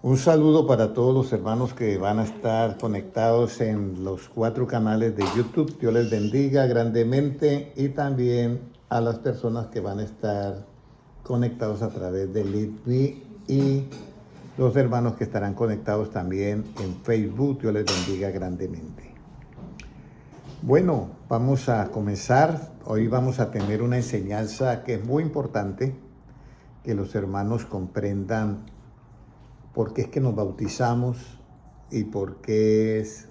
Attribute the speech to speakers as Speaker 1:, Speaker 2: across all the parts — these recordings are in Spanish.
Speaker 1: Un saludo para todos los hermanos que van a estar conectados en los 4 canales de YouTube. Dios les bendiga grandemente y también a las personas que van a estar conectados a través de Litvi y los hermanos que estarán conectados también en Facebook. Dios les bendiga grandemente. Bueno, vamos a comenzar. Hoy vamos a tener una enseñanza que es muy importante, que los hermanos comprendan por qué es que nos bautizamos y por qué es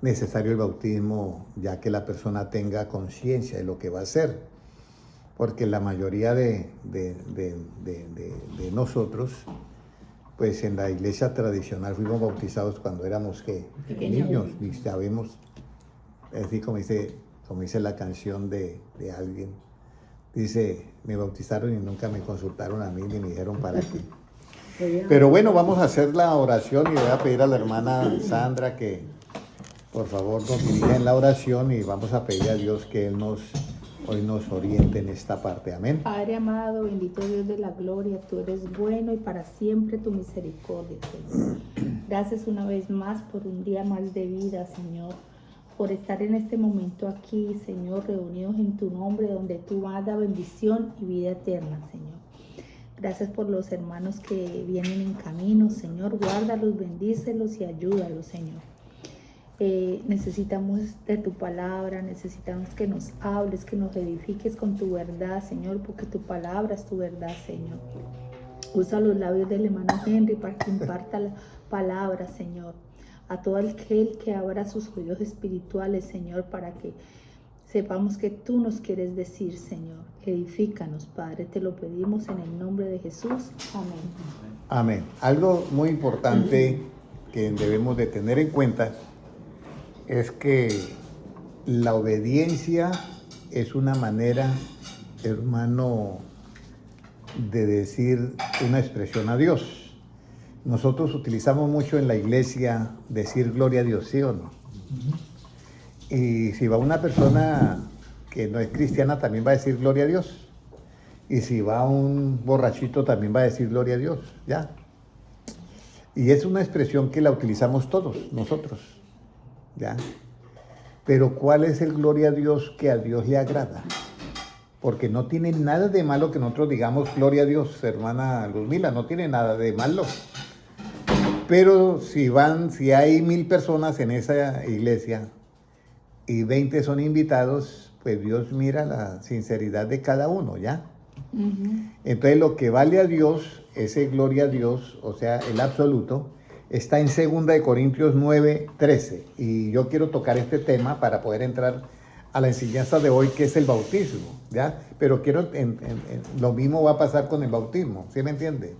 Speaker 1: necesario el bautismo, ya que la persona tenga conciencia de lo que va a hacer. Porque la mayoría de nosotros, pues en la iglesia tradicional fuimos bautizados cuando éramos niños, y sabemos, así como dice la canción de alguien, dice, me bautizaron y nunca me consultaron a mí ni me dijeron para qué. Pero bueno, vamos a hacer la oración y voy a pedir a la hermana Sandra que por favor nos dirija en la oración y vamos a pedir a Dios que Él hoy nos oriente en esta parte. Amén.
Speaker 2: Padre amado, bendito Dios de la gloria, tú eres bueno y para siempre tu misericordia, Señor. Gracias una vez más por un día más de vida, Señor, por estar en este momento aquí, Señor, reunidos en tu nombre, donde tú vas a dar bendición y vida eterna, Señor. Gracias por los hermanos que vienen en camino, Señor. Guárdalos, bendícelos y ayúdalos, Señor. Necesitamos de tu palabra, necesitamos que nos hables, que nos edifiques con tu verdad, Señor, porque tu palabra es tu verdad, Señor. Usa los labios del hermano Henry para que imparta la palabra, Señor. A todo aquel que abra sus oídos espirituales, Señor, para que sepamos que tú nos quieres decir, Señor. Edifícanos, Padre, te lo pedimos en el nombre de Jesús. Amén.
Speaker 1: Amén. Algo muy importante que debemos de tener en cuenta es que la obediencia es una manera, hermano, de decir una expresión a Dios. Nosotros utilizamos mucho en la iglesia decir gloria a Dios, ¿sí o no? Y si va una persona que no es cristiana, también va a decir gloria a Dios. Y si va un borrachito, también va a decir gloria a Dios, ¿ya? Y es una expresión que la utilizamos todos, nosotros, ¿ya? Pero ¿cuál es el gloria a Dios que a Dios le agrada? Porque no tiene nada de malo que nosotros digamos gloria a Dios, hermana Luzmila, no tiene nada de malo. Pero si hay 1000 personas en esa iglesia y 20 son invitados, pues Dios mira la sinceridad de cada uno, ¿ya? Entonces lo que vale a Dios, ese gloria a Dios, o sea, el absoluto, está en 2 Corintios 9:13. Y yo quiero tocar este tema para poder entrar a la enseñanza de hoy, que es el bautismo, ¿ya? Pero lo mismo va a pasar con el bautismo, ¿sí me entiende?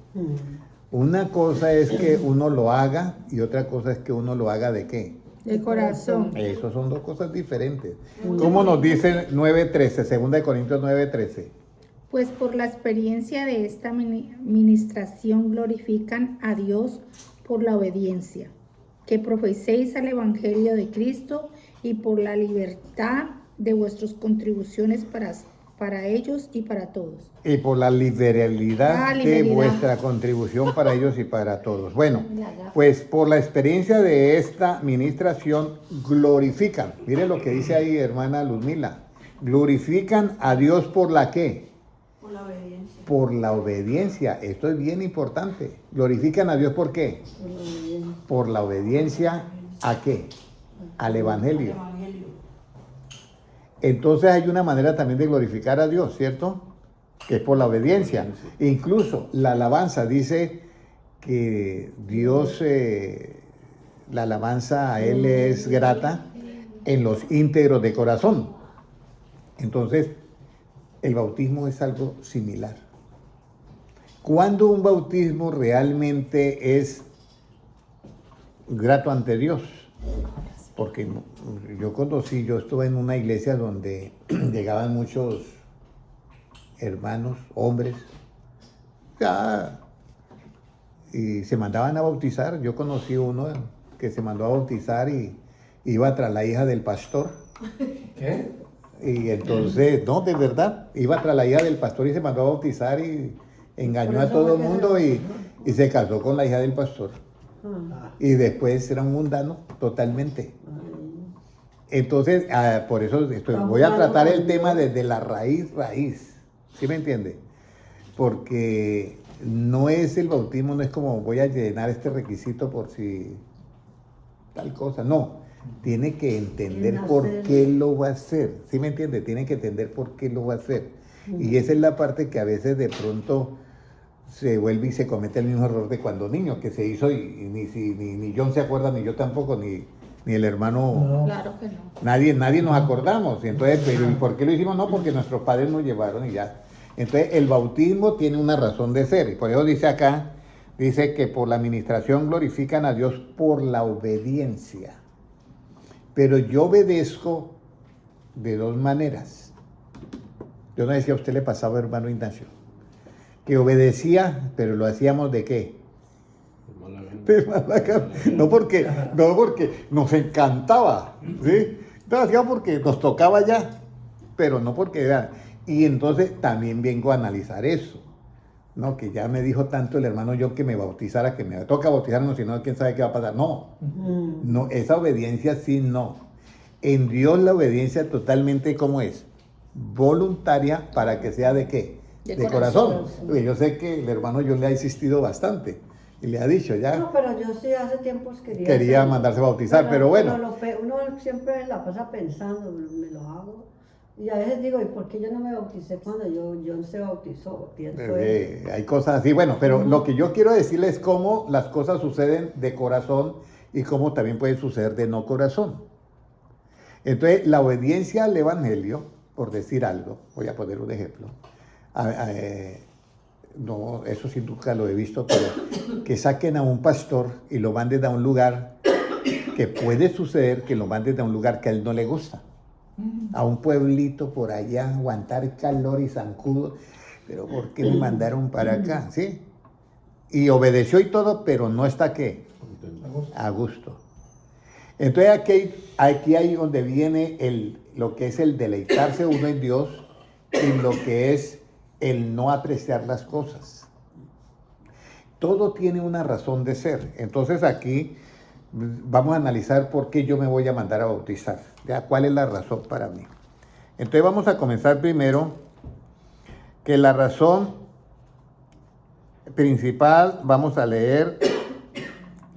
Speaker 1: Una cosa es que uno lo haga y otra cosa es que uno lo haga ¿de qué?
Speaker 2: De corazón.
Speaker 1: Eso son dos cosas diferentes. ¿Cómo nos dice 9:13, 2 Corintios 9:13?
Speaker 2: Pues por la experiencia de esta ministración glorifican a Dios por la obediencia, que profeséis al Evangelio de Cristo y por la libertad de vuestras contribuciones para ellos y para todos.
Speaker 1: Y por la liberalidad de vuestra contribución para ellos y para todos. Bueno, pues por la experiencia de esta ministración glorifican. Mire lo que dice ahí, hermana Luzmila. Glorifican a Dios por la ¿qué?
Speaker 3: Por la obediencia.
Speaker 1: Por la obediencia. Esto es bien importante. Glorifican a Dios ¿por qué? Por la obediencia ¿a qué? Al Evangelio. Entonces hay una manera también de glorificar a Dios, ¿cierto? Que es por la obediencia. Incluso la alabanza dice que Dios, la alabanza a Él es grata en los íntegros de corazón. Entonces, el bautismo es algo similar. ¿Cuándo un bautismo realmente es grato ante Dios? Porque yo estuve en una iglesia donde llegaban muchos hermanos, hombres, y se mandaban a bautizar. Yo conocí uno que se mandó a bautizar y iba tras la hija del pastor.
Speaker 4: ¿Qué?
Speaker 1: Y entonces, no, de verdad, iba tras la hija del pastor y se mandó a bautizar y engañó a todo el mundo y se casó con la hija del pastor. Y después era un mundano totalmente. Entonces, por eso voy a tratar el tema desde la raíz. ¿Sí me entiende? Porque no es el bautismo, no es como voy a llenar este requisito por si tal cosa. No, tiene que entender por qué lo va a hacer. ¿Sí me entiende? Tiene que entender por qué lo va a hacer. Y esa es la parte que a veces de pronto se vuelve y se comete el mismo error de cuando niño, que se hizo y ni John se acuerda, ni yo tampoco, ni el hermano.
Speaker 2: No. Claro que no.
Speaker 1: Nadie nos acordamos. Entonces, pero ¿y por qué lo hicimos? No, porque nuestros padres nos llevaron y ya. Entonces, el bautismo tiene una razón de ser. Y por eso dice acá, dice que por la administración glorifican a Dios por la obediencia. Pero yo obedezco de dos maneras. Yo no decía, a usted le pasaba, hermano Ignacio, que obedecía, pero lo hacíamos ¿de qué? De mala gana. No porque nos encantaba, ¿sí? Lo hacíamos porque nos tocaba ya, pero no porque era. Y entonces también vengo a analizar eso, ¿no? Que ya me dijo tanto el hermano John que me bautizara, que me toca bautizarnos, si no, quién sabe qué va a pasar. No, no, esa obediencia sí no. En Dios la obediencia totalmente, ¿cómo es? Voluntaria para que sea ¿de qué? De corazón. Yo sé que el hermano John le ha insistido bastante y le ha dicho ya.
Speaker 3: No, pero yo sí hace tiempos
Speaker 1: quería mandarse a bautizar, pero bueno.
Speaker 3: Uno siempre la pasa pensando, me lo hago. Y a veces digo, ¿y por qué yo no me bauticé cuando John se bautizó?
Speaker 1: Hay cosas así, bueno, pero lo que yo quiero decirles es cómo las cosas suceden de corazón y cómo también pueden suceder de no corazón. Entonces, la obediencia al evangelio, por decir algo, voy a poner un ejemplo. No, eso sí nunca lo he visto, pero que saquen a un pastor y lo manden a un lugar, que puede suceder que lo manden a un lugar que a él no le gusta. A un pueblito por allá, aguantar calor y zancudo, pero ¿por qué me mandaron para acá? ¿Sí? Y obedeció y todo, pero no está ¿qué? A gusto. Entonces aquí hay donde viene lo que es el deleitarse uno en Dios y lo que es el no apreciar las cosas. Todo tiene una razón de ser. Entonces aquí vamos a analizar por qué yo me voy a mandar a bautizar. ¿Ya? ¿Cuál es la razón para mí? Entonces vamos a comenzar primero que la razón principal, vamos a leer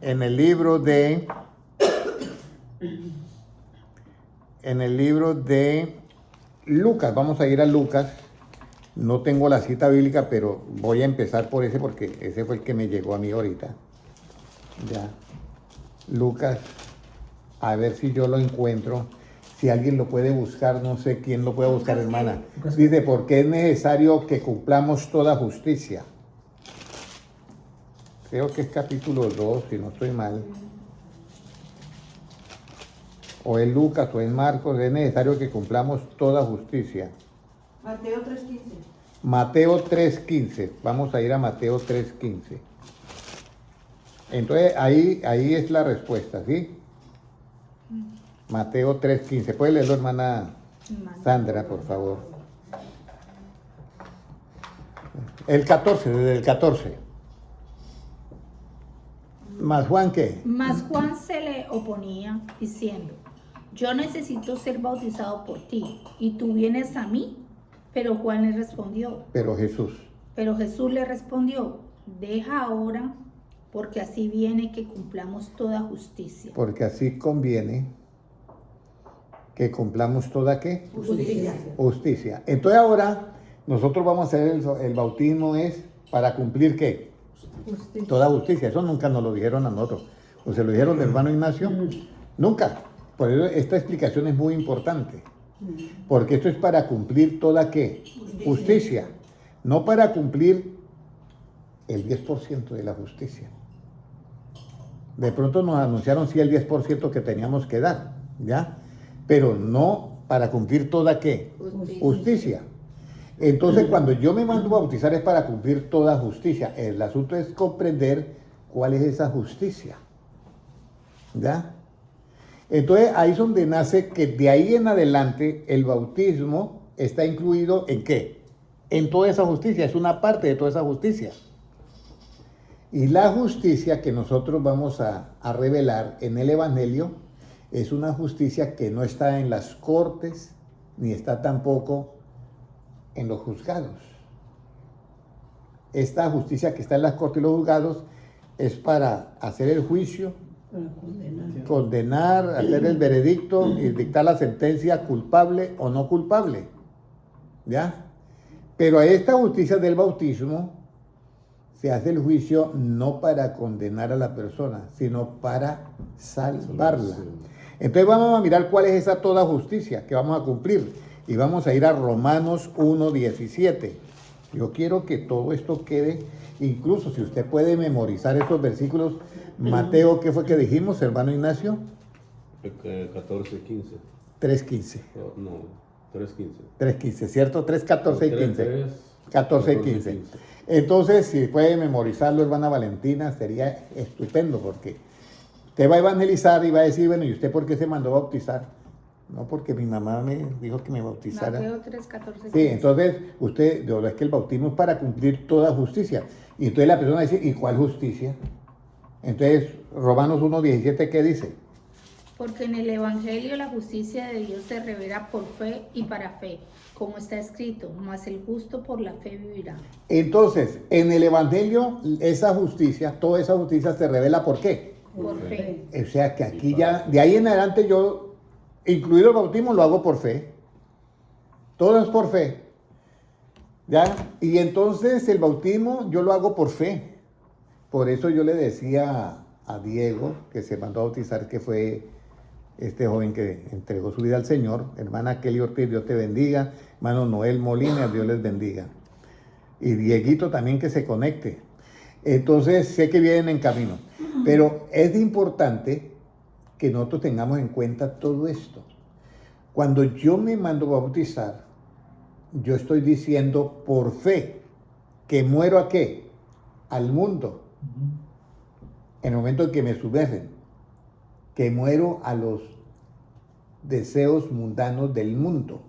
Speaker 1: en el libro de Lucas. Vamos a ir a Lucas. No tengo la cita bíblica, pero voy a empezar por ese porque ese fue el que me llegó a mí ahorita. Ya. Lucas, a ver si yo lo encuentro. Si alguien lo puede buscar, no sé quién lo puede buscar, hermana. Dice, porque es necesario que cumplamos toda justicia. Creo que es capítulo 2, si no estoy mal. O es Lucas o es Marcos, es necesario que cumplamos toda justicia.
Speaker 3: Mateo 3:15.
Speaker 1: Mateo 3:15. Vamos a ir a Mateo 3:15. Entonces ahí es la respuesta, ¿sí? Mateo 3:15. ¿Puede leerlo, hermana Sandra, por favor? El 14, desde el 14. ¿Más Juan qué?
Speaker 2: Mas Juan se le oponía diciendo, yo necesito ser bautizado por ti, y tú vienes a mí. Pero Juan le respondió.
Speaker 1: Pero Jesús
Speaker 2: le respondió, deja ahora, porque así viene que cumplamos toda justicia.
Speaker 1: Porque así conviene que cumplamos toda ¿qué? Justicia. Entonces ahora nosotros vamos a hacer el bautismo es para cumplir ¿qué? Justicia. Toda justicia. Eso nunca nos lo dijeron a nosotros. ¿O se lo dijeron al hermano Ignacio? Nunca. Por eso esta explicación es muy importante. Porque esto es para cumplir toda ¿qué? Justicia. No para cumplir el 10% de la justicia. De pronto nos anunciaron sí el 10% que teníamos que dar, ¿ya? Pero no para cumplir toda ¿qué? Justicia. Entonces cuando yo me mando a bautizar es para cumplir toda justicia. El asunto es comprender cuál es esa justicia, ¿ya? Entonces ahí es donde nace que de ahí en adelante el bautismo está incluido ¿en qué? En toda esa justicia, es una parte de toda esa justicia. Y la justicia que nosotros vamos a revelar en el Evangelio es una justicia que no está en las cortes, ni está tampoco en los juzgados. Esta justicia que está en las cortes y los juzgados es para hacer el juicio,
Speaker 3: Para
Speaker 1: condenar, hacer el veredicto y dictar la sentencia culpable o no culpable. ¿Ya? Pero a esta justicia del bautismo se hace el juicio no para condenar a la persona, sino para salvarla. Entonces vamos a mirar cuál es esa toda justicia que vamos a cumplir. Y vamos a ir a Romanos 1:17. Yo quiero que todo esto quede, incluso si usted puede memorizar esos versículos. Mateo, ¿qué fue que dijimos, hermano Ignacio?
Speaker 4: 14:15.
Speaker 1: 3:15.
Speaker 4: No, 3:15.
Speaker 1: 3:15, ¿cierto? 3:14 y 15. 14 y 15.
Speaker 4: 15.
Speaker 1: Entonces, si puede memorizarlo, hermana Valentina, sería estupendo, porque usted va a evangelizar y va a decir, bueno, ¿y usted por qué se mandó a bautizar? No, porque mi mamá me dijo que me bautizara.
Speaker 2: Mateo 3:14.
Speaker 1: Sí, entonces usted, de verdad es que el bautismo es para cumplir toda justicia. Y entonces la persona dice, ¿y cuál justicia? Entonces, Romanos 1:17, ¿qué dice?
Speaker 2: Porque en el Evangelio la justicia de Dios se revela por fe y para fe, como está escrito, mas el justo por la fe vivirá.
Speaker 1: Entonces, en el Evangelio, esa justicia, toda esa justicia se revela ¿por qué?
Speaker 2: Por fe.
Speaker 1: O sea que aquí ya, de ahí en adelante yo, incluido el bautismo, lo hago por fe. Todo es por fe. ¿Ya? Y entonces el bautismo yo lo hago por fe. Por eso yo le decía a Diego, que se mandó a bautizar, que fue este joven que entregó su vida al Señor, hermana Kelly Ortiz, Dios te bendiga, hermano Noel Molina, Dios les bendiga. Y Dieguito también que se conecte. Entonces sé que vienen en camino. Pero es importante que nosotros tengamos en cuenta todo esto. Cuando yo me mando a bautizar, yo estoy diciendo por fe que muero ¿a qué? Al mundo. En el momento en que me sumergen, que muero a los deseos mundanos del mundo.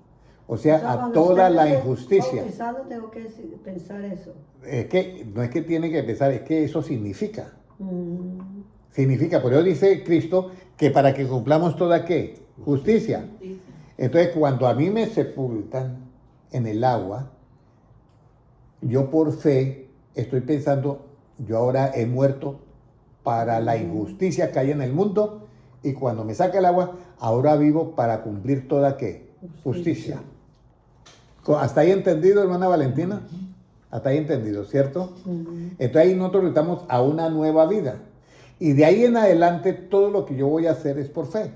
Speaker 1: O sea, a
Speaker 3: cuando
Speaker 1: toda
Speaker 3: usted
Speaker 1: la
Speaker 3: esté
Speaker 1: injusticia.
Speaker 3: bautizado, tengo que pensar eso.
Speaker 1: Es que no es que tiene que pensar, es que eso significa. Significa, por eso dice Cristo, que para que cumplamos toda ¿qué? Justicia. Entonces, cuando a mí me sepultan en el agua, yo por fe estoy pensando, yo ahora he muerto para la injusticia que hay en el mundo, y cuando me saca el agua, ahora vivo para cumplir toda ¿qué? Justicia. ¿Hasta ahí entendido, hermana Valentina? Hasta ahí entendido, ¿cierto? Entonces ahí nosotros estamos a una nueva vida. Y de ahí en adelante todo lo que yo voy a hacer es por fe.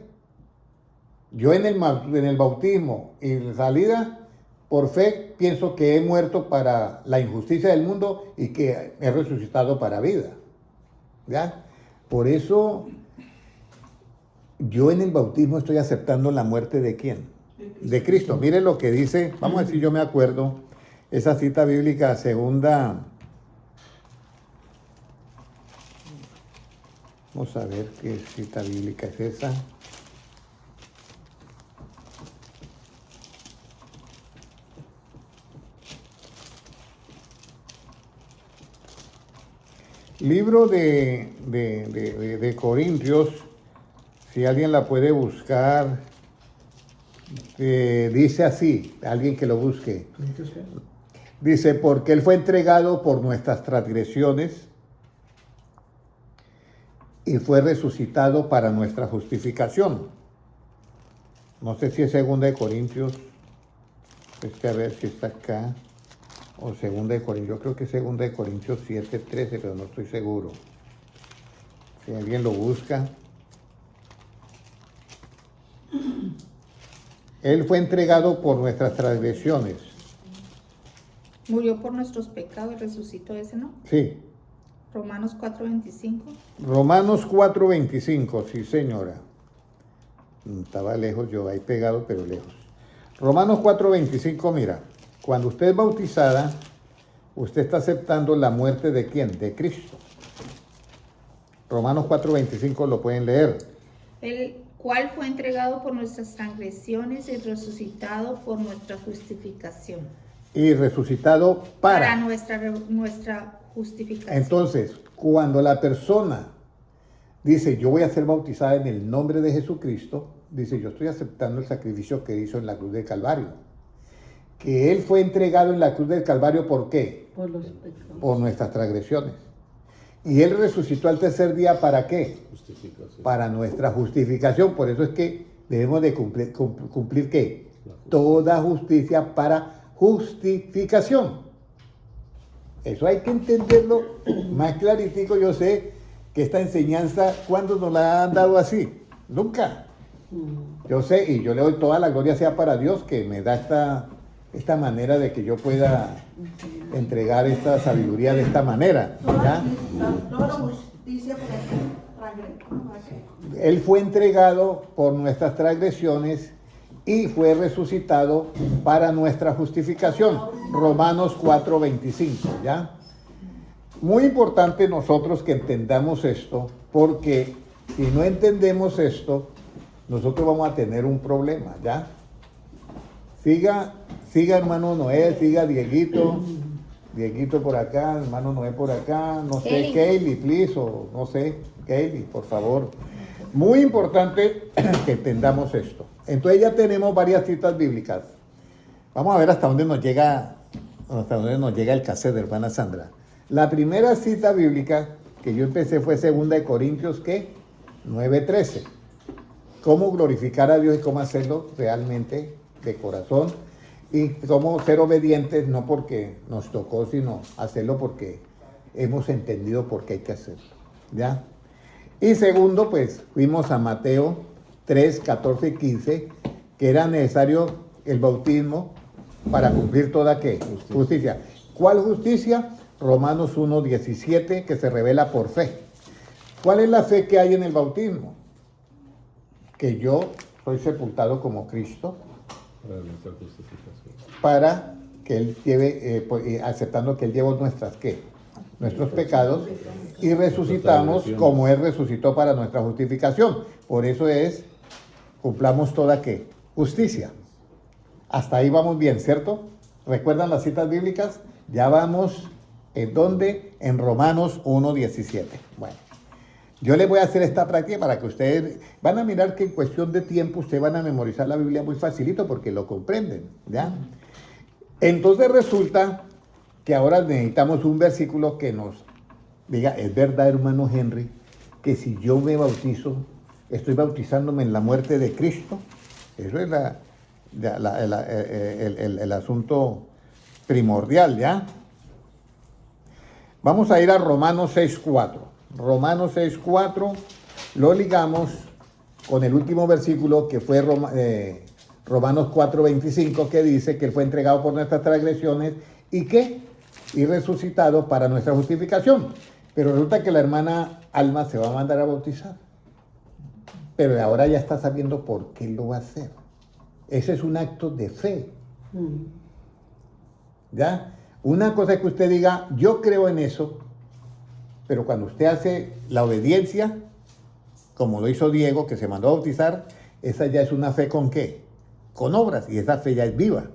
Speaker 1: Yo en el bautismo y en la salida, por fe, pienso que he muerto para la injusticia del mundo y que he resucitado para vida. ¿Ya? Por eso yo en el bautismo estoy aceptando la muerte ¿de quién? De Cristo. Mire lo que dice, vamos a decir, yo me acuerdo, esa cita bíblica segunda. Vamos a ver qué cita bíblica es esa. Libro de Corintios, si alguien la puede buscar, dice así, alguien que lo busque. Dice, porque Él fue entregado por nuestras transgresiones y fue resucitado para nuestra justificación. No sé si es 2 Corintios, a ver si está acá. O 2 Corintios, yo creo que es 2 Corintios 7:13, pero no estoy seguro. Si alguien lo busca. Él fue entregado por nuestras transgresiones.
Speaker 2: Murió por nuestros pecados y resucitó, ese, ¿no?
Speaker 1: Sí.
Speaker 2: Romanos 4:25.
Speaker 1: Romanos 4:25, sí señora. Estaba lejos, yo ahí pegado, pero lejos. Romanos 4:25, mira. Cuando usted es bautizada, usted está aceptando la muerte ¿de quién? De Cristo. Romanos 4:25 lo pueden leer.
Speaker 2: El cual fue entregado por nuestras transgresiones y resucitado por nuestra justificación.
Speaker 1: Y resucitado para
Speaker 2: nuestra Justificación.
Speaker 1: Entonces, cuando la persona dice, yo voy a ser bautizada en el nombre de Jesucristo, dice, yo estoy aceptando el sacrificio que hizo en la cruz del Calvario. Que Él fue entregado en la cruz del Calvario, ¿por qué?
Speaker 3: Por los pecados.
Speaker 1: Por nuestras transgresiones. Y Él resucitó al tercer día, ¿para qué?
Speaker 4: Justificación.
Speaker 1: Para nuestra justificación. Por eso es que debemos de cumplir ¿qué? Toda justicia para justificación. Eso hay que entenderlo más claritico. Yo sé que esta enseñanza, ¿cuándo nos la han dado así? Nunca. Yo sé, y yo le doy toda la gloria sea para Dios que me da esta manera de que yo pueda entregar esta sabiduría de esta manera, ¿ya?
Speaker 5: Toda justicia por transgresión.
Speaker 1: Él fue entregado por nuestras transgresiones y fue resucitado para nuestra justificación. Romanos 4:25, ¿ya? Muy importante nosotros que entendamos esto, porque si no entendemos esto, nosotros vamos a tener un problema, ¿ya? Siga hermano Noé, siga Dieguito por acá, hermano Noé por acá, no sé, Kaylee, please, o no sé, Kaylee, por favor. Muy importante que entendamos esto. Entonces ya tenemos varias citas bíblicas. Vamos a ver hasta dónde nos llega el cassette de hermana Sandra. La primera cita bíblica que yo empecé fue 2 Corintios, ¿qué? 9:13. Cómo glorificar a Dios y cómo hacerlo realmente de corazón. Y cómo ser obedientes, no porque nos tocó, sino hacerlo porque hemos entendido por qué hay que hacerlo. ¿Ya? Y segundo, pues fuimos a Mateo 3, 14 y 15, que era necesario el bautismo para cumplir toda ¿qué? Justicia. ¿Cuál justicia? Romanos 1, 17, que se revela por fe. ¿Cuál es la fe que hay en el bautismo? Que yo soy sepultado como Cristo
Speaker 4: Para nuestra justificación.
Speaker 1: para que Él lleve, aceptando que Él llevó nuestros pecados, y resucitamos como Él resucitó para nuestra justificación. Por eso cumplamos toda ¿qué? Justicia. Hasta ahí vamos bien, ¿cierto? ¿Recuerdan las citas bíblicas? Ya vamos, ¿en dónde? En Romanos 1:17. Bueno, yo les voy a hacer esta práctica para que ustedes van a mirar que en cuestión de tiempo ustedes van a memorizar la Biblia muy facilito porque lo comprenden, ¿ya? Entonces resulta que ahora necesitamos un versículo que nos diga, es verdad, hermano Henry, que si yo me bautizo, estoy bautizándome en la muerte de Cristo. Eso es el asunto primordial, ¿ya? Vamos a ir a Romanos 6:4. Romanos 6:4 lo ligamos con el último versículo que fue Romanos 4:25, que dice que Él fue entregado por nuestras transgresiones y resucitado para nuestra justificación. Pero resulta que la hermana Alma se va a mandar a bautizar. Pero ahora ya está sabiendo por qué lo va a hacer. Ese es un acto de fe. ¿Ya? Una cosa es que usted diga, yo creo en eso, pero cuando usted hace la obediencia, como lo hizo Diego, que se mandó a bautizar, esa ya es una fe ¿con qué? Con obras, y esa fe ya es viva.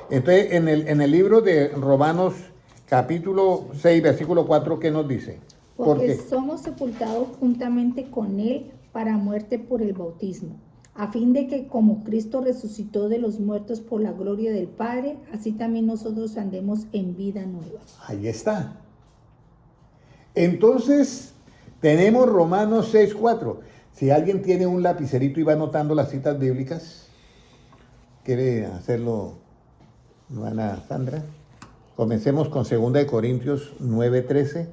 Speaker 1: Entonces, en el libro de Romanos, capítulo 6, versículo 4, ¿qué nos dice?
Speaker 2: Porque somos sepultados juntamente con Él para muerte por el bautismo, a fin de que como Cristo resucitó de los muertos por la gloria del Padre, así también nosotros andemos en vida nueva.
Speaker 1: Ahí está. Entonces, tenemos Romanos 6:4. Si alguien tiene un lapicerito y va anotando las citas bíblicas, ¿quiere hacerlo, hermana Sandra? Comencemos con 2 Corintios 9:13.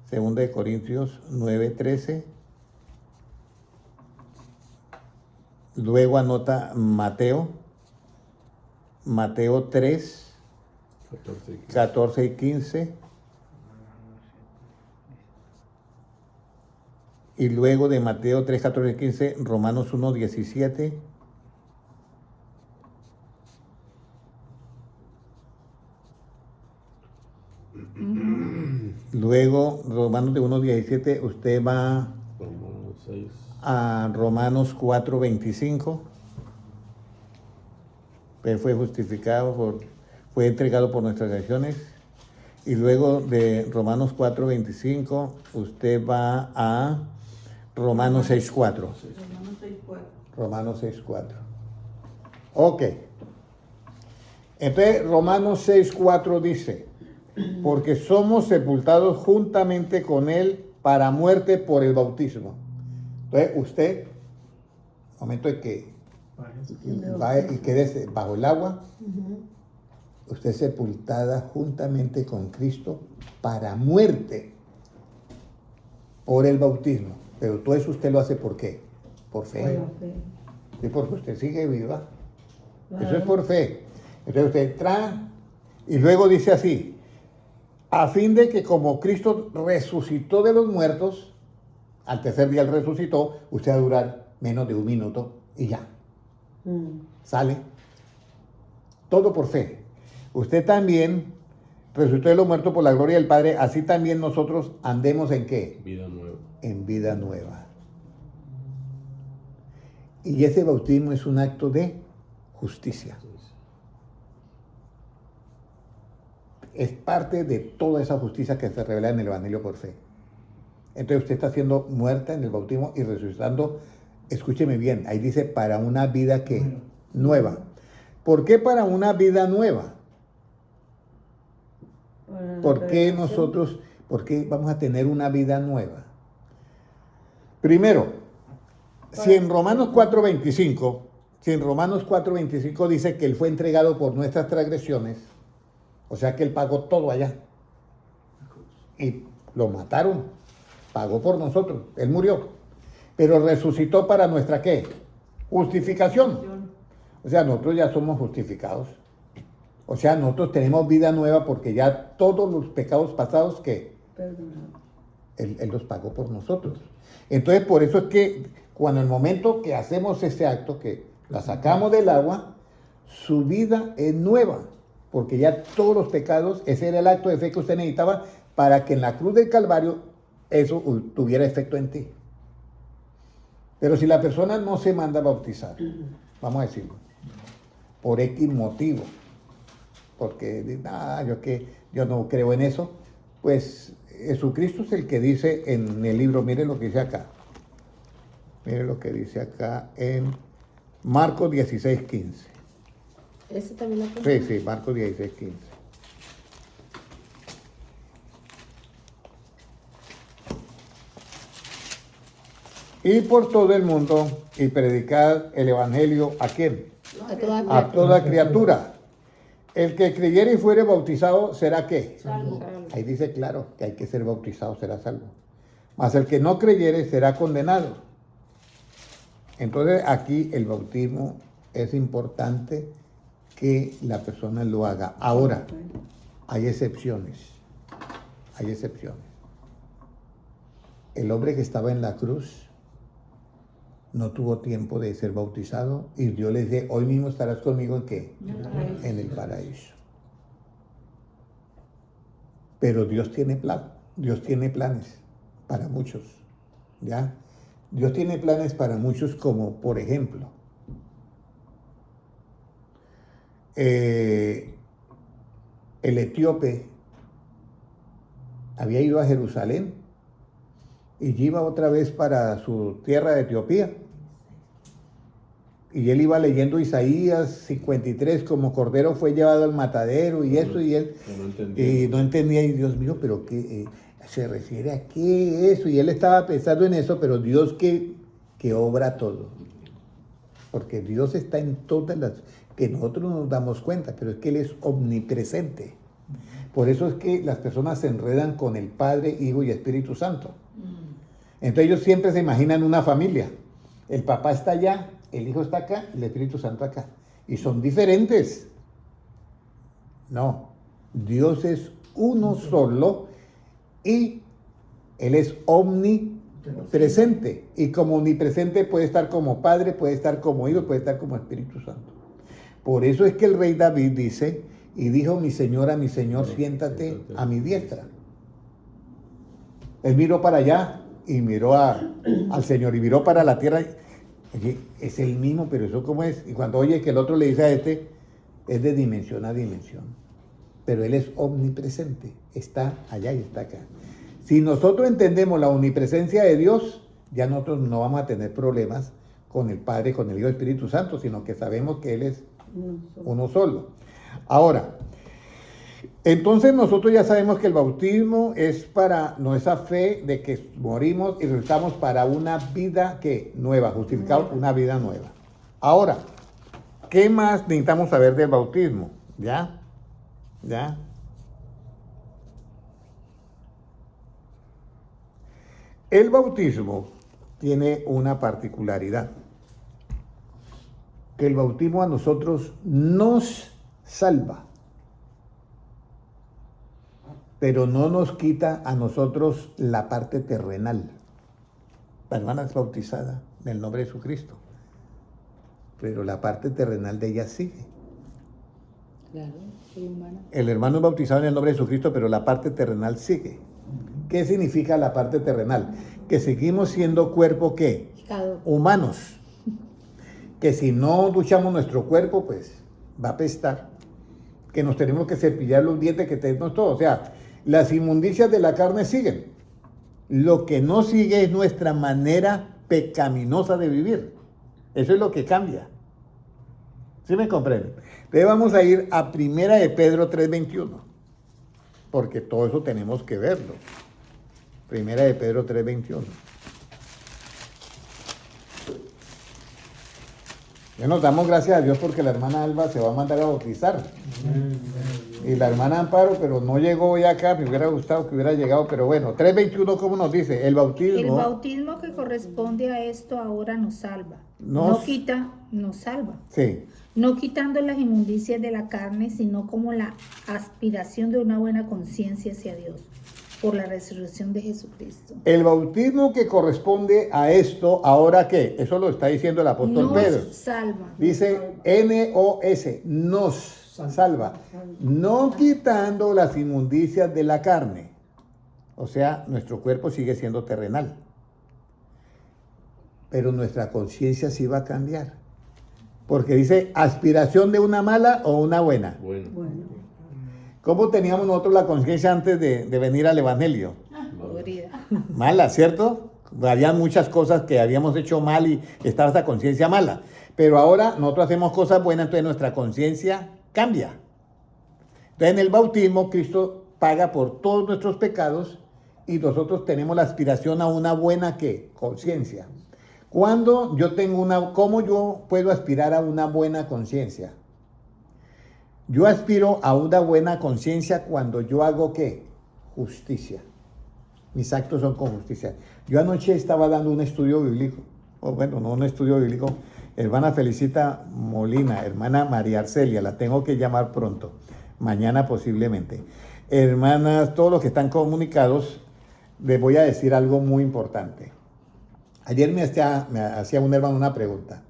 Speaker 1: 2 Corintios 9:13. Luego anota Mateo 3, 14 y 15. Y luego de Mateo 3, 14 y 15, Romanos 1, 17. Luego, Romanos de 1, 17, usted va
Speaker 4: Romanos 6.
Speaker 1: a Romanos 4, 25. Él fue justificado, fue entregado por nuestras acciones y luego de Romanos 4:25, usted va a Romanos 6:4.
Speaker 5: Romanos 6:4.
Speaker 1: Romanos 6:4. Ok. Entonces, Romanos 6:4 dice, porque somos sepultados juntamente con Él para muerte por el bautismo. Entonces, usted, momento de que va y quede bajo el agua, usted es sepultada juntamente con Cristo para muerte por el bautismo. Pero todo eso usted lo hace ¿por qué? Por fe. Sí, porque usted sigue viva. Eso es por fe. Entonces usted entra y luego dice así, a fin de que como Cristo resucitó de los muertos, al tercer día él resucitó, usted va a durar menos de 1 minuto y ya. Sale. Todo por fe. Usted también resucitó de los muertos por la gloria del Padre, así también nosotros andemos ¿en qué?
Speaker 4: Vida nueva.
Speaker 1: En vida nueva. Y ese bautismo es un acto de justicia. Es parte de toda esa justicia que se revela en el Evangelio por fe. Entonces usted está siendo muerta en el bautismo y resucitando, escúcheme bien, ahí dice para una vida que nueva. ¿Por qué para una vida nueva? ¿Por qué vamos a tener una vida nueva? Primero, si en Romanos 4:25 dice que Él fue entregado por nuestras transgresiones, o sea que Él pagó todo allá. Y lo mataron, pagó por nosotros, Él murió. Pero resucitó para nuestra ¿qué? Justificación. O sea, nosotros ya somos justificados. O sea, nosotros tenemos vida nueva porque ya todos los pecados pasados que Él los pagó por nosotros. Entonces, por eso es que cuando el momento que hacemos ese acto, que la sacamos del agua, su vida es nueva. Porque ya todos los pecados, ese era el acto de fe que usted necesitaba para que en la cruz del Calvario eso tuviera efecto en ti. Pero si la persona no se manda a bautizar, vamos a decirlo, por X motivo, porque yo no creo en eso, pues Jesucristo es el que dice en el libro, mire lo que dice acá. Mire lo que dice acá en Marcos 16:15.
Speaker 2: ¿Ese también lo
Speaker 1: Sí, sí, Marcos 16:15. Y por todo el mundo y predicad el evangelio ¿a quién? A toda criatura. El que creyere y fuere bautizado será ¿qué?
Speaker 2: Salvo.
Speaker 1: Ahí dice claro que hay que ser bautizado, será salvo. Mas el que no creyere será condenado. Entonces aquí el bautismo es importante que la persona lo haga. Ahora, hay excepciones. Hay excepciones. El hombre que estaba en la cruz no tuvo tiempo de ser bautizado y Dios le dice, hoy mismo estarás conmigo ¿en qué? En el paraíso. Pero Dios tiene planes para muchos, ¿ya? Dios tiene planes para muchos como, por ejemplo, el etíope había ido a Jerusalén y iba otra vez para su tierra de Etiopía. Y él iba leyendo Isaías 53, como cordero fue llevado al matadero y eso, y él no entendía, y Dios mío, pero ¿qué se refiere a qué eso? Y él estaba pensando en eso, pero Dios que obra todo. Porque Dios está en todas las, que nosotros no nos damos cuenta, pero es que Él es omnipresente. Por eso es que las personas se enredan con el Padre, Hijo y Espíritu Santo. Entonces ellos siempre se imaginan una familia. El papá está allá, el Hijo está acá, el Espíritu Santo acá. Y son diferentes. No, Dios es uno solo y Él es omnipresente. Y como omnipresente puede estar como Padre, puede estar como Hijo, puede estar como Espíritu Santo. Por eso es que el rey David dice, y dijo mi Señor, siéntate a mi diestra. Él miró para allá y miró al Señor y miró para la tierra. Oye, es el mismo, pero eso cómo es. Y cuando oye que el otro le dice a este, es de dimensión a dimensión. pero Él es omnipresente, está allá y está acá. Si nosotros entendemos la omnipresencia de Dios, ya nosotros no vamos a tener problemas con el Padre, con el Hijo y el Espíritu Santo, sino que sabemos que Él es uno solo. Ahora, entonces nosotros ya sabemos que el bautismo es para nuestra fe de que morimos y resucitamos para una vida que nueva, justificado, una vida nueva. Ahora, ¿qué más necesitamos saber del bautismo? ¿Ya? El bautismo tiene una particularidad, que el bautismo a nosotros nos salva, pero no nos quita a nosotros la parte terrenal. La hermana es bautizada en el nombre de Jesucristo, pero la parte terrenal de ella sigue.
Speaker 2: Claro, soy humana.
Speaker 1: El hermano es bautizado en el nombre de Jesucristo, pero la parte terrenal sigue. ¿Qué significa la parte terrenal? Que seguimos siendo cuerpo, ¿qué?
Speaker 2: Pecador.
Speaker 1: Humanos. Que si no duchamos nuestro cuerpo, pues va a apestar. Que nos tenemos que cepillar los dientes, que tenemos todo. O sea, las inmundicias de la carne siguen. Lo que no sigue es nuestra manera pecaminosa de vivir. Eso es lo que cambia. ¿Sí me comprenden? Entonces vamos a ir a 1 de Pedro 3:21. Porque todo eso tenemos que verlo. 1 de Pedro 3:21. Ya nos damos gracias a Dios porque la hermana Alba se va a mandar a bautizar. Y la hermana Amparo, pero no llegó hoy acá, me hubiera gustado que hubiera llegado, pero bueno, 3:21, ¿cómo nos dice? El bautismo.
Speaker 2: El bautismo que corresponde a esto ahora nos salva.
Speaker 1: Nos-
Speaker 2: No quita, nos salva.
Speaker 1: Sí.
Speaker 2: No quitando las inmundicias de la carne, sino como la aspiración de una buena conciencia hacia Dios, por la resurrección de Jesucristo.
Speaker 1: El bautismo que corresponde a esto, ¿ahora qué? Eso lo está diciendo el apóstol Pedro.
Speaker 2: Nos salva.
Speaker 1: Dice N-O-S, nos salva. No quitando las inmundicias de la carne. O sea, nuestro cuerpo sigue siendo terrenal. Pero nuestra conciencia sí va a cambiar. Porque dice, aspiración de una mala o una buena.
Speaker 4: Bueno.
Speaker 1: ¿Cómo teníamos nosotros la conciencia antes de venir al Evangelio?
Speaker 2: Podrida.
Speaker 1: Mala, ¿cierto? Había muchas cosas que habíamos hecho mal y estaba esa conciencia mala. Pero ahora nosotros hacemos cosas buenas, entonces nuestra conciencia cambia. Entonces en el bautismo Cristo paga por todos nuestros pecados y nosotros tenemos la aspiración a una buena ¿qué? Conciencia. Cuando yo tengo ¿cómo yo puedo aspirar a una buena conciencia? Yo aspiro a una buena conciencia cuando yo hago ¿qué? Justicia. Mis actos son con justicia. Yo anoche estaba dando un estudio bíblico, o bueno, no un estudio bíblico, hermana Felicita Molina, hermana María Arcelia, la tengo que llamar pronto, mañana posiblemente. Hermanas, todos los que están comunicados, les voy a decir algo muy importante. Ayer me hacía un hermano una pregunta.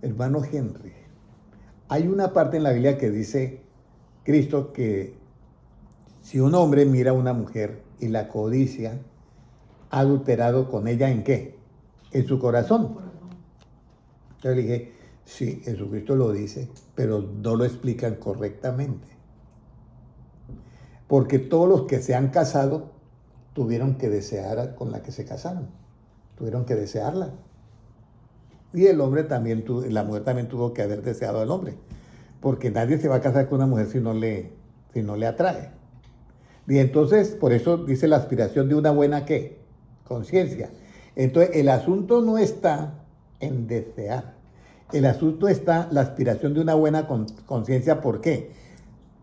Speaker 1: Hermano Henry, hay una parte en la Biblia que dice Cristo que si un hombre mira a una mujer y la codicia, ha adulterado con ella ¿en qué? En su corazón. Yo le dije, sí, Jesucristo lo dice, pero no lo explican correctamente. Porque todos los que se han casado tuvieron que desear con la que se casaron. Tuvieron que desearla. Y el hombre también, la mujer también tuvo que haber deseado al hombre. Porque nadie se va a casar con una mujer si no le atrae. Y entonces, por eso dice la aspiración de una buena ¿qué? Conciencia. Entonces, el asunto no está en desear. El asunto está la aspiración de una buena conciencia. ¿Por qué?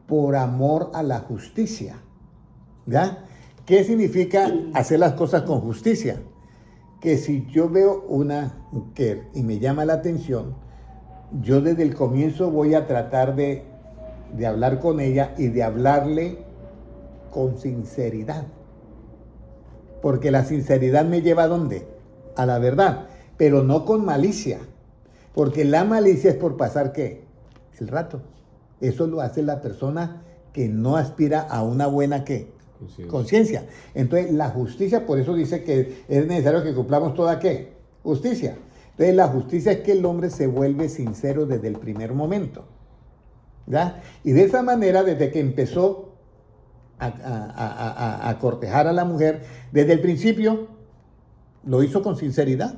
Speaker 1: Por amor a la justicia. ¿Ya? ¿Qué significa hacer las cosas con justicia? Que si yo veo una mujer y me llama la atención, yo desde el comienzo voy a tratar de hablar con ella y de hablarle con sinceridad. Porque la sinceridad me lleva ¿a dónde? A la verdad, pero no con malicia. Porque la malicia es por pasar ¿qué? El rato. Eso lo hace la persona que no aspira a una buena ¿qué? Conciencia. Entonces la justicia, por eso dice que es necesario que cumplamos toda ¿qué? Justicia. Entonces la justicia es que el hombre se vuelve sincero desde el primer momento. ¿ya? Y de esa manera, desde que empezó a cortejar a la mujer, desde el principio lo hizo con sinceridad,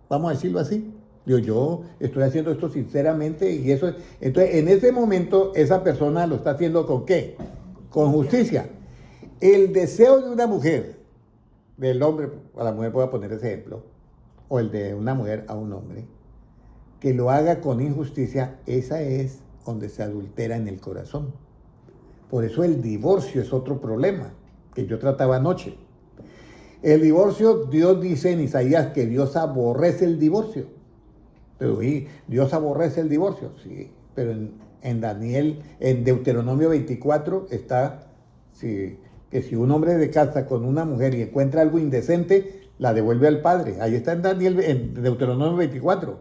Speaker 1: vamos a decirlo así. Yo estoy haciendo esto sinceramente y eso es. Entonces, en ese momento, esa persona lo está haciendo ¿con qué? Con justicia. El deseo de una mujer, del hombre a la mujer, voy a poner ese ejemplo, o el de una mujer a un hombre, que lo haga con injusticia, esa es donde se adultera en el corazón. Por eso el divorcio es otro problema que yo trataba anoche. El divorcio, Dios dice en Isaías que Dios aborrece el divorcio. Pero sí, Dios aborrece el divorcio, sí. Pero en Daniel, en Deuteronomio 24 está sí, que si un hombre se casa con una mujer y encuentra algo indecente, la devuelve al padre. Ahí está en Daniel, en Deuteronomio 24.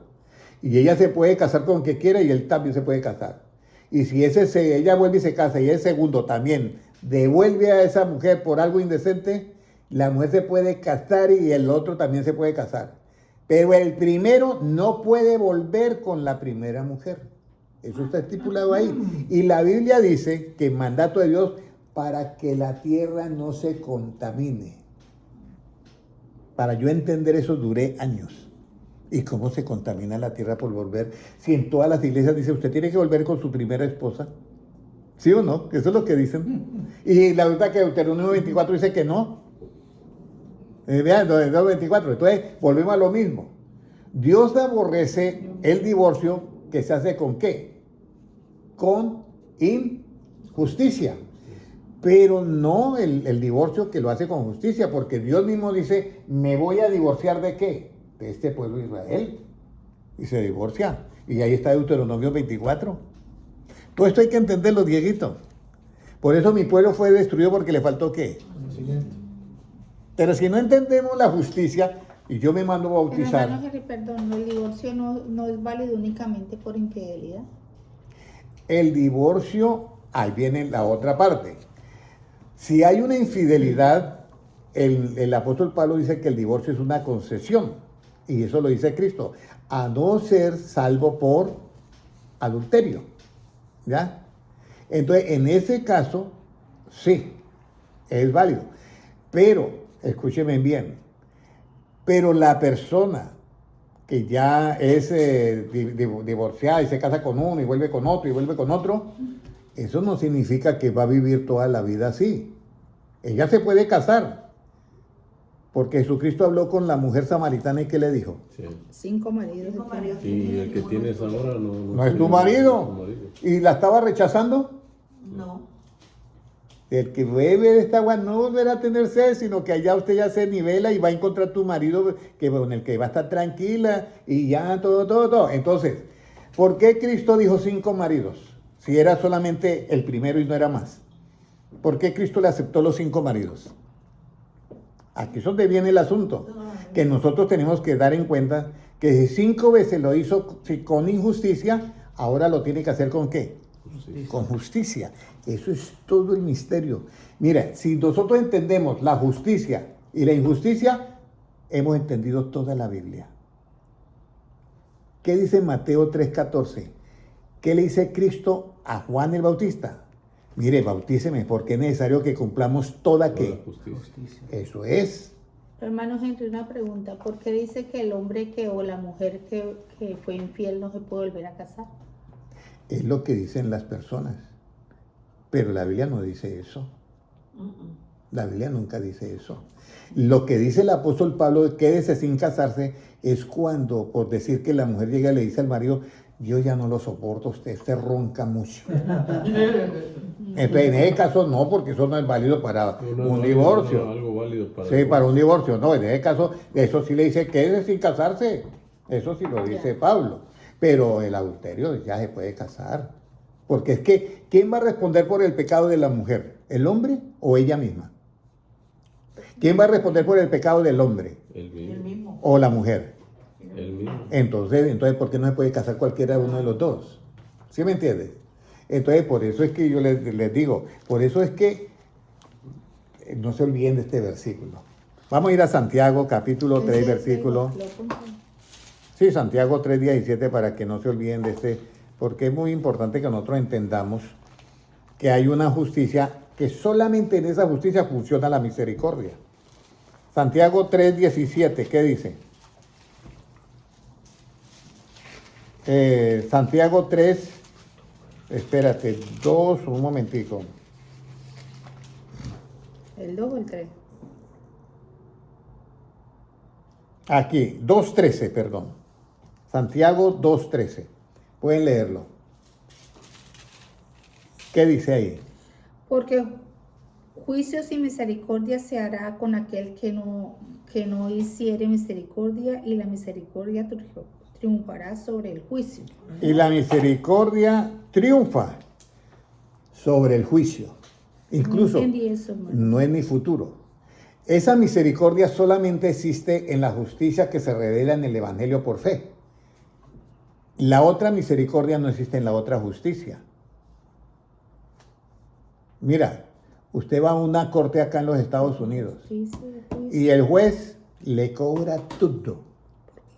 Speaker 1: Y ella se puede casar con quien quiera y él también se puede casar. Y si ella vuelve y se casa y el segundo también devuelve a esa mujer por algo indecente, la mujer se puede casar y el otro también se puede casar. Pero el primero no puede volver con la primera mujer. Eso está estipulado ahí. Y la Biblia dice que el mandato de Dios para que la tierra no se contamine. Para yo entender eso duré años. ¿Y cómo se contamina la tierra por volver? Si en todas las iglesias dice, usted tiene que volver con su primera esposa. ¿Sí o no? Eso es lo que dicen. Y la verdad que Deuteronomio 24 dice que no. Vean, 24. Entonces, volvemos a lo mismo. Dios aborrece el divorcio que se hace ¿con qué? Con injusticia. Pero no el divorcio que lo hace con justicia, porque Dios mismo dice, me voy a divorciar ¿de qué? De este pueblo de Israel. Y se divorcia. Y ahí está Deuteronomio 24. Todo esto hay que entenderlo, Dieguito. Por eso mi pueblo fue destruido porque le faltó ¿qué? Pero si no entendemos la justicia, y yo me mando a bautizar.
Speaker 2: Pero hermano Henry, perdón, el divorcio no es válido únicamente por infidelidad.
Speaker 1: El divorcio, ahí viene la otra parte. Si hay una infidelidad, el apóstol Pablo dice que el divorcio es una concesión, y eso lo dice Cristo, a no ser salvo por adulterio, ¿ya? Entonces, en ese caso, sí, es válido, pero escúcheme bien, pero la persona que ya es divorciada y se casa con uno y vuelve con otro y vuelve con otro, eso no significa que va a vivir toda la vida así. Ella se puede casar, porque Jesucristo habló con la mujer samaritana y ¿qué le dijo?
Speaker 4: Sí.
Speaker 2: 5 maridos.
Speaker 5: Cinco maridos.
Speaker 4: Y el que tienes ahora
Speaker 1: No es tu marido. ¿Y la estaba rechazando?
Speaker 5: No.
Speaker 1: El que bebe de esta agua no volverá a tener sed, sino que allá usted ya se nivela y va a encontrar tu marido con el que va a estar tranquila y ya todo. Entonces, ¿por qué Cristo dijo 5 maridos? Si era solamente el primero y no era más. ¿Por qué Cristo le aceptó los 5 maridos? Aquí es donde viene el asunto. Que nosotros tenemos que dar en cuenta que si 5 veces lo hizo con injusticia, ahora lo tiene que hacer ¿con qué?
Speaker 4: Justicia.
Speaker 1: Con justicia. Eso es todo el misterio. Mira, si nosotros entendemos la justicia y la injusticia, hemos entendido toda la Biblia. ¿Qué dice Mateo 3:14? ¿Qué le dice Cristo a Juan el Bautista? Mire, bautíceme porque es necesario que cumplamos toda ¿qué?
Speaker 4: Justicia.
Speaker 1: Eso es.
Speaker 2: Hermano Henry, una pregunta. ¿Por qué dice que el hombre o la mujer que fue infiel no se puede volver a casar?
Speaker 1: Es lo que dicen las personas. Pero la Biblia no dice eso. La Biblia nunca dice eso. Lo que dice el apóstol Pablo de quédese sin casarse es cuando, por decir que la mujer llega y le dice al marido, yo ya no lo soporto, usted ronca mucho. Entonces, en ese caso no, porque eso no es válido para un divorcio.
Speaker 4: Algo válido para
Speaker 1: Sí, para un divorcio, no, en ese caso, eso sí le dice quédese sin casarse. Eso sí lo dice Pablo. Pero el adulterio ya se puede casar. Porque es que, ¿quién va a responder por el pecado de la mujer? ¿El hombre o ella misma? ¿Quién va a responder por el pecado del hombre?
Speaker 4: El
Speaker 5: El
Speaker 4: mismo.
Speaker 5: mismo.
Speaker 1: ¿O la mujer?
Speaker 4: El mismo.
Speaker 1: Entonces, ¿por qué no se puede casar cualquiera uno de los dos? ¿Sí me entiendes? Entonces, por eso es que yo les digo, por eso es que no se olviden de este versículo. Vamos a ir a Santiago, capítulo 3, versículo. Sí, Santiago 3:17, para que no se olviden de este porque es muy importante que nosotros entendamos que hay una justicia, que solamente en esa justicia funciona la misericordia. Santiago 3:17, ¿qué dice? Santiago 3, espérate, 2, un momentico.
Speaker 2: ¿El 2 o el 3?
Speaker 1: Aquí, 2:13, perdón. Santiago 2:13. Pueden leerlo. ¿Qué dice ahí?
Speaker 2: Porque juicios y misericordia se hará con aquel que no hiciere misericordia, y la misericordia triunfará sobre el juicio.
Speaker 1: Y la misericordia triunfa sobre el juicio. Incluso
Speaker 2: No entendí eso, hermano.
Speaker 1: no es ni futuro. Esa misericordia solamente existe en la justicia que se revela en el Evangelio por fe. La otra misericordia no existe en la otra justicia. Mira, usted va a una corte acá en los Estados Unidos
Speaker 2: Justicia, juicio.
Speaker 1: y el juez le cobra todo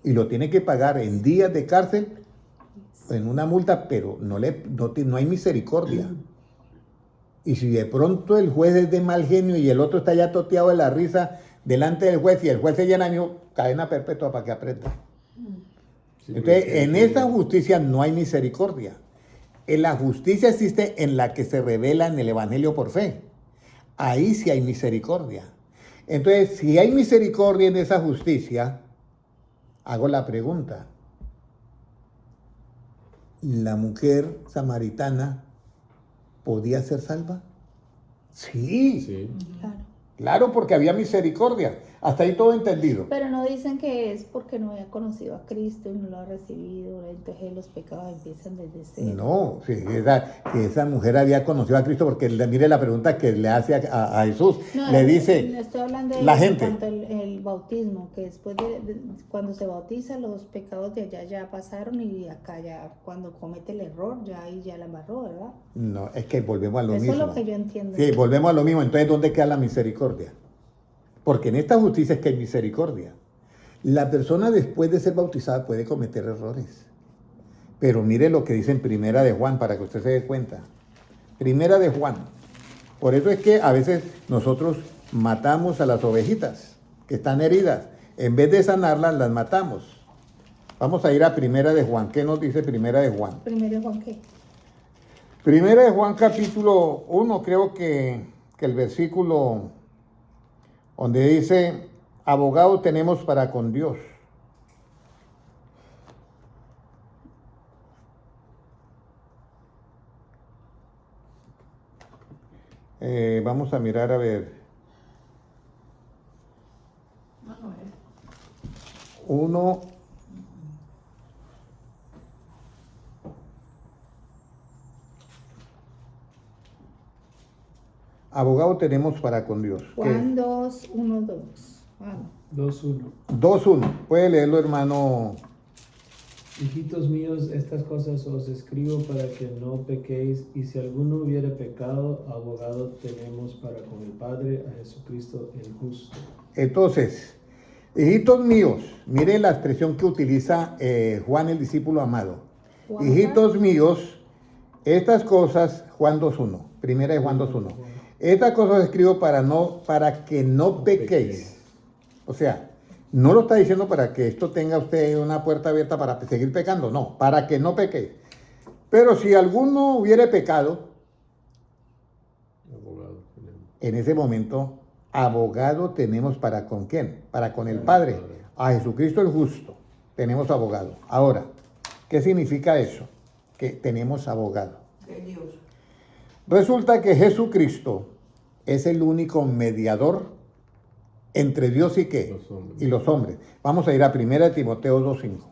Speaker 1: y lo tiene que pagar en días de cárcel, en una multa, pero no hay misericordia. Y si de pronto el juez es de mal genio y el otro está ya toteado de la risa delante del juez y el juez se llena de cadena perpetua para que aprenda.
Speaker 4: Sí,
Speaker 1: Entonces,
Speaker 4: porque
Speaker 1: en esta justicia no hay misericordia. En la justicia existe en la que se revela en el Evangelio por fe. Ahí sí hay misericordia. Entonces, si hay misericordia en esa justicia, hago la pregunta. ¿La mujer samaritana podía ser salva? Sí,
Speaker 4: Sí.
Speaker 2: Claro.
Speaker 1: claro, porque había misericordia. Hasta ahí todo entendido.
Speaker 2: Pero no dicen que es porque no había conocido a Cristo y no lo ha recibido, entonces los pecados empiezan desde cero.
Speaker 1: No, si esa mujer había conocido a Cristo, porque mire la pregunta que le hace a Jesús.
Speaker 2: No,
Speaker 1: Le dice,
Speaker 2: estoy hablando de
Speaker 1: la gente.
Speaker 2: cuanto el bautismo, que después cuando se bautiza, los pecados de allá ya pasaron, y acá ya cuando comete el error, ya ahí ya la embarró, ¿verdad?
Speaker 1: No, es que volvemos a lo
Speaker 2: Eso
Speaker 1: mismo.
Speaker 2: es lo que yo entiendo.
Speaker 1: Sí, volvemos a lo mismo. Entonces, ¿dónde queda la misericordia? Porque en esta justicia es que hay misericordia. La persona después de ser bautizada puede cometer errores. Pero mire lo que dice en Primera de Juan, para que usted se dé cuenta. Primera de Juan. Por eso es que a veces nosotros matamos a las ovejitas que están heridas. En vez de sanarlas, las matamos. Vamos a ir a Primera de Juan. ¿Qué nos dice Primera de Juan?
Speaker 2: Primero Juan, ¿qué?
Speaker 1: Primera de Juan capítulo 1, creo que el versículo donde dice, abogado tenemos para con Dios. Vamos a mirar a ver. Uno. Abogado tenemos para con Dios.
Speaker 2: Juan 2, 1, 2. Ah, no.
Speaker 6: 2:1.
Speaker 1: 2:1. Puede leerlo, hermano.
Speaker 6: Hijitos míos, estas cosas os escribo para que no pequéis, y si alguno hubiere pecado, abogado tenemos para con el Padre, a Jesucristo el justo.
Speaker 1: Entonces, hijitos míos, mire la expresión que utiliza Juan el discípulo amado.
Speaker 2: Juan.
Speaker 1: Hijitos míos, estas cosas, Juan 2:1, primera de Juan 2:1. Estas cosas escribo para que no pequéis. O sea, no lo está diciendo para que esto tenga usted una puerta abierta para seguir pecando, no, para que no pequéis. Pero si alguno hubiere pecado,
Speaker 4: Abogado tenemos.
Speaker 1: en ese momento, abogado tenemos para con quién, para con el Padre, a Jesucristo el justo, tenemos abogado. Ahora, ¿qué significa eso? Que tenemos abogado.
Speaker 5: De Dios.
Speaker 1: Resulta que Jesucristo es el único mediador entre Dios y ¿qué?
Speaker 4: Los hombres.
Speaker 1: Y los hombres. Vamos a ir a 1 Timoteo 2:5.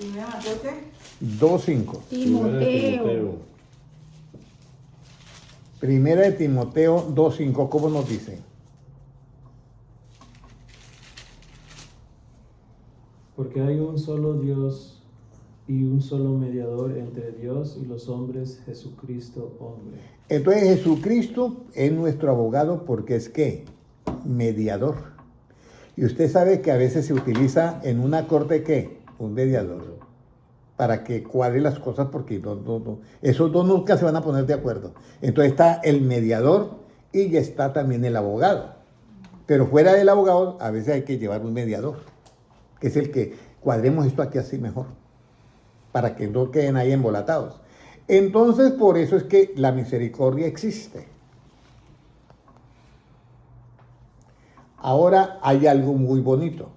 Speaker 5: ¿Y me mató qué?
Speaker 1: 2:5.
Speaker 4: Primera de
Speaker 2: Timoteo.
Speaker 1: Primera de Timoteo 2:5, ¿cómo nos dice?
Speaker 6: Porque hay un solo Dios y un solo mediador entre Dios y los hombres, Jesucristo hombre.
Speaker 1: Entonces Jesucristo es nuestro abogado porque es ¿qué? Mediador. Y usted sabe que a veces se utiliza en una corte, ¿qué? Un mediador. Para que cuadre las cosas, porque esos dos nunca se van a poner de acuerdo. Entonces está el mediador y ya está también el abogado. Pero fuera del abogado, a veces hay que llevar un mediador, que es el que cuadremos esto aquí así mejor, para que no queden ahí embolatados. Entonces, por eso es que la misericordia existe. Ahora hay algo muy bonito.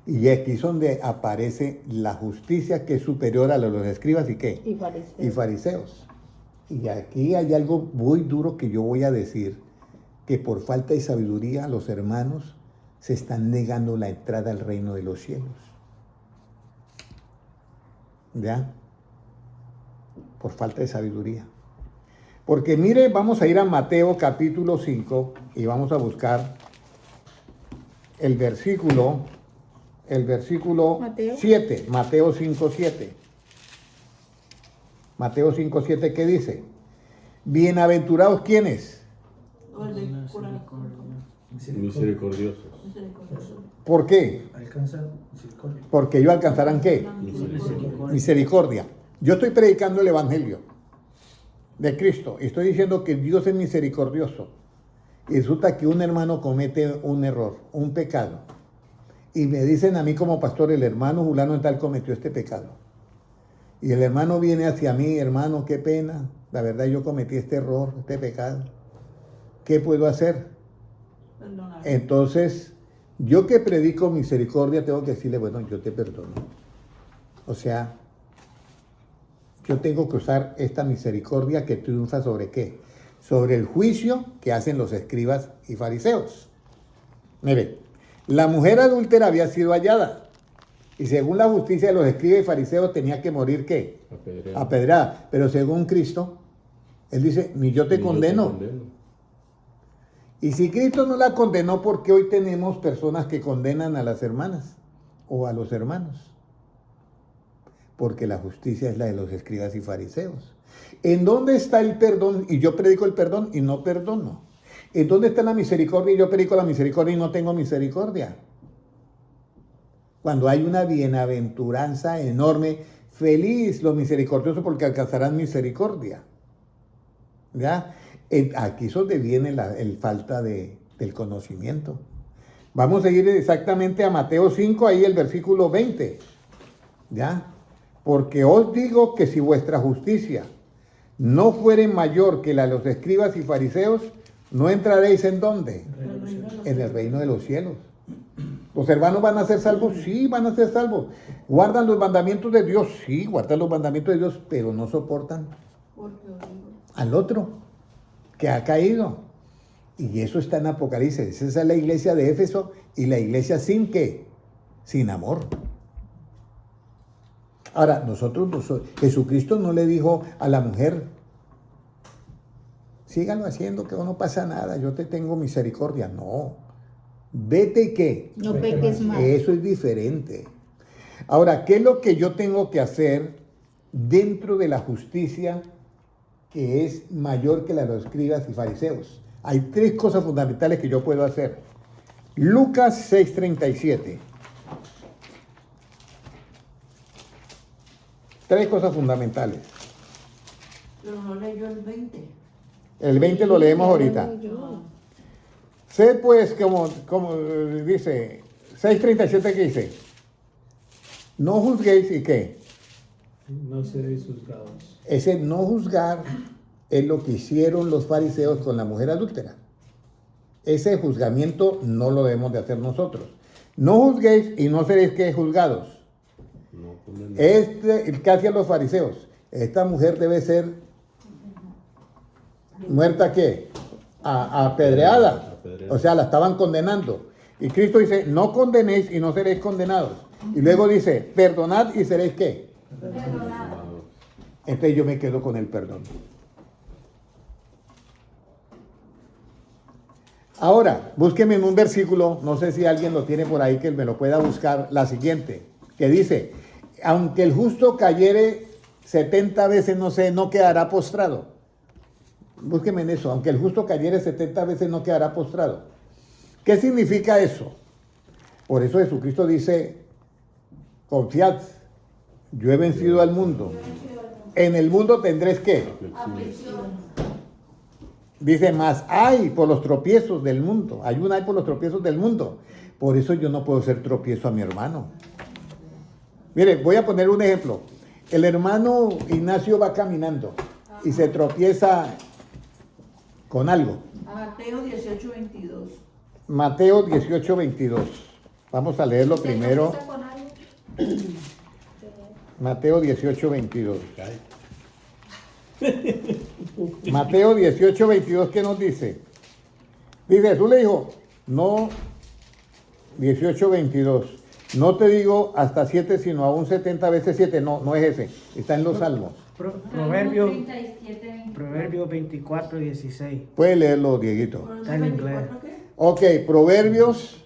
Speaker 1: Y aquí es donde aparece la justicia, que es superior a la de los escribas y qué. Y fariseos. Y aquí hay algo muy duro que yo voy a decir, que por falta de sabiduría los hermanos se están negando la entrada al reino de los cielos. ¿Ya? Por falta de sabiduría. Porque mire, vamos a ir a Mateo capítulo 5 y vamos a buscar el versículo
Speaker 2: Mateo.
Speaker 1: 7, Mateo 5, 7. Mateo 5, 7, ¿qué dice? Bienaventurados, ¿quiénes?
Speaker 4: Misericordiosos.
Speaker 1: ¿Por qué?
Speaker 6: Alcanza misericordia.
Speaker 1: Porque ellos alcanzarán ¿qué? Misericordia. Yo estoy predicando el evangelio de Cristo y estoy diciendo que Dios es misericordioso. Y resulta que un hermano comete un error, un pecado. Y me dicen a mí como pastor, el hermano fulano en tal cometió este pecado. Y el hermano viene hacia mí, hermano, qué pena. La verdad yo cometí este error, este pecado. ¿Qué puedo hacer?
Speaker 5: Perdonar.
Speaker 1: Entonces, yo que predico misericordia, tengo que decirle, bueno, yo te perdono. O sea, yo tengo que usar esta misericordia que triunfa ¿sobre qué? Sobre el juicio que hacen los escribas y fariseos. Mire, la mujer adúltera había sido hallada. Y según la justicia de los escribas y fariseos tenía que morir ¿qué? Apedreada. Pero según Cristo, Él dice, ni yo te condeno. Y si Cristo no la condenó, ¿por qué hoy tenemos personas que condenan a las hermanas o a los hermanos? Porque la justicia es la de los escribas y fariseos. ¿En dónde está el perdón? Y yo predico el perdón y no perdono. ¿En dónde está la misericordia? Y yo predico la misericordia y no tengo misericordia. Cuando hay una bienaventuranza enorme, feliz los misericordiosos porque alcanzarán misericordia. ¿Ya? Aquí es donde viene el falta del conocimiento. Vamos a ir exactamente a Mateo 5, ahí el versículo 20. ¿Ya? Porque os digo que si vuestra justicia no fuere mayor que la de los escribas y fariseos, no entraréis ¿en dónde? En el reino de los cielos. ¿Los hermanos van a ser salvos? Sí, van a ser salvos. ¿Guardan los mandamientos de Dios? Sí, guardan los mandamientos de Dios, pero no soportan al otro que ha caído. Y eso está en Apocalipsis. Esa es la iglesia de Éfeso y la iglesia sin ¿qué? Sin amor. Ahora, Jesucristo no le dijo a la mujer, síganlo haciendo, que no pasa nada, yo te tengo misericordia. No, vete y ¿qué?
Speaker 2: No peques más.
Speaker 1: Eso es diferente. Ahora, ¿qué es lo que yo tengo que hacer dentro de la justicia que es mayor que la de los escribas y fariseos? Hay tres cosas fundamentales que yo puedo hacer. Lucas 6:37. Tres cosas fundamentales.
Speaker 5: Pero no leyó el 20.
Speaker 1: El 20 lo leemos ahorita. Sé pues, como dice, 6:37 que dice, no juzguéis y qué.
Speaker 6: No seréis juzgados.
Speaker 1: Ese no juzgar es lo que hicieron los fariseos con la mujer adúltera. Ese juzgamiento no lo debemos de hacer nosotros. No juzguéis y no seréis ¿qué? Juzgados. El que hacían los fariseos. Esta mujer debe ser muerta ¿qué? Apedreada. O sea, la estaban condenando. Y Cristo dice, no condenéis y no seréis condenados. Y luego dice, perdonad y seréis ¿qué? Perdonados. Entonces yo me quedo con el perdón. Ahora, búsqueme en un versículo, no sé si alguien lo tiene por ahí que me lo pueda buscar, la siguiente, que dice, aunque el justo cayere 70 veces, no quedará postrado. Búsqueme en eso, aunque el justo cayere 70 veces no quedará postrado. ¿Qué significa eso? Por eso Jesucristo dice, confiad, yo he vencido al mundo. En el mundo tendréis ¿qué? Dice más, hay por los tropiezos del mundo. Hay una hay por los tropiezos del mundo. Por eso yo no puedo ser tropiezo a mi hermano. Mire, voy a poner un ejemplo. El hermano Ignacio va caminando y se tropieza con algo.
Speaker 5: Mateo 18:22.
Speaker 1: Mateo 18:22. Vamos a leerlo
Speaker 2: ¿Se
Speaker 1: primero.
Speaker 2: tropieza con algo?
Speaker 1: Mateo 18:22. Mateo 18:22, ¿qué nos dice? Dice, Jesús le dijo, no, 18:22, no te digo hasta 7, sino aún 70 veces 7, no es ese, está en los Salmos.
Speaker 7: Proverbio 24:16.
Speaker 1: Puede leerlo, Dieguito.
Speaker 7: Está en inglés.
Speaker 5: ¿Qué?
Speaker 1: Ok, Proverbios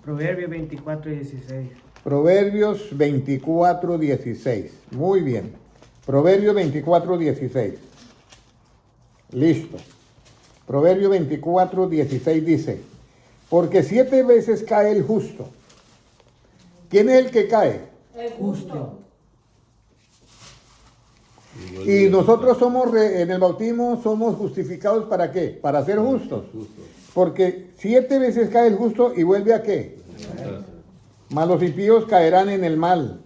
Speaker 7: Proverbio 24:16.
Speaker 1: Proverbios 24:16. Muy bien. Proverbios 24:16. Listo. Proverbio 24:16 dice, porque 7 veces cae el justo. ¿Quién es el que cae?
Speaker 7: Justo.
Speaker 1: Y nosotros somos, en el bautismo, somos justificados ¿para qué? Para ser justos. Porque 7 veces cae el justo y vuelve a ¿qué? Mas los impíos caerán en el mal.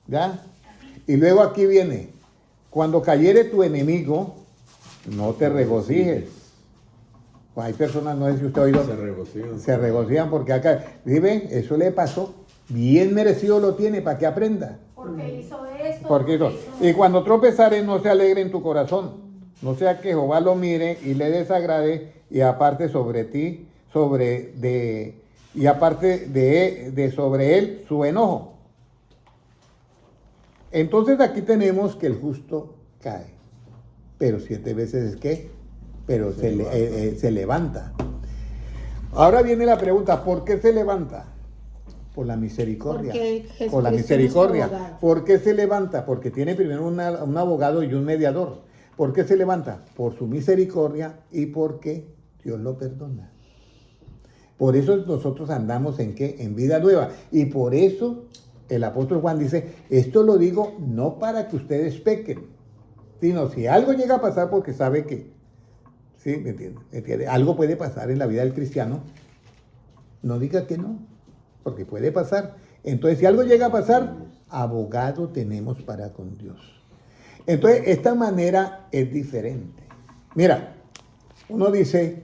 Speaker 1: ¿Ya? Y luego aquí viene, cuando cayere tu enemigo, no te regocijes. Hay personas, no sé si usted ha oído, se regocijan porque acá, ¿sí? Eso le pasó, bien merecido lo tiene para que aprenda.
Speaker 2: Porque hizo esto.
Speaker 1: Porque hizo. Y cuando tropezare, no se alegre en tu corazón, no sea que Jehová lo mire y le desagrade y aparte sobre ti, y aparte de sobre él su enojo. Entonces aquí tenemos que el justo cae, pero 7 veces es que, pero se levanta. Ahora viene la pregunta, ¿por qué se levanta? Por la misericordia. Por la misericordia. ¿Por qué se levanta? Porque tiene primero un abogado y un mediador. ¿Por qué se levanta? Por su misericordia y porque Dios lo perdona. Por eso nosotros andamos en ¿qué? En vida nueva. Y por eso el apóstol Juan dice, esto lo digo no para que ustedes pequen, sino si algo llega a pasar porque sabe que, ¿sí? ¿Me entiende? Algo puede pasar en la vida del cristiano, no diga que no, porque puede pasar. Entonces, si algo llega a pasar, abogado tenemos para con Dios. Entonces, esta manera es diferente. Mira, uno dice,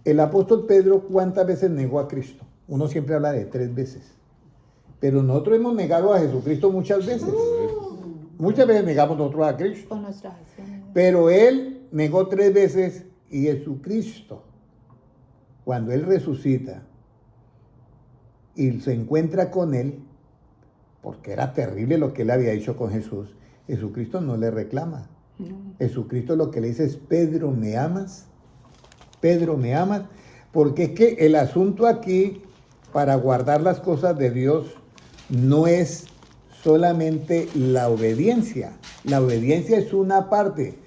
Speaker 1: el apóstol Pedro, ¿cuántas veces negó a Cristo? Uno siempre habla de 3 veces. Pero nosotros hemos negado a Jesucristo muchas veces. Muchas veces negamos nosotros a Cristo.
Speaker 2: Con nuestras acciones.
Speaker 1: Pero Él negó 3 veces y Jesucristo, cuando Él resucita y se encuentra con Él, porque era terrible lo que Él había hecho con Jesús, Jesucristo no le reclama. Jesucristo lo que le dice es, Pedro, ¿me amas? Pedro, ¿me amas? Porque es que el asunto aquí, para guardar las cosas de Dios, no es solamente la obediencia. La obediencia es una parte,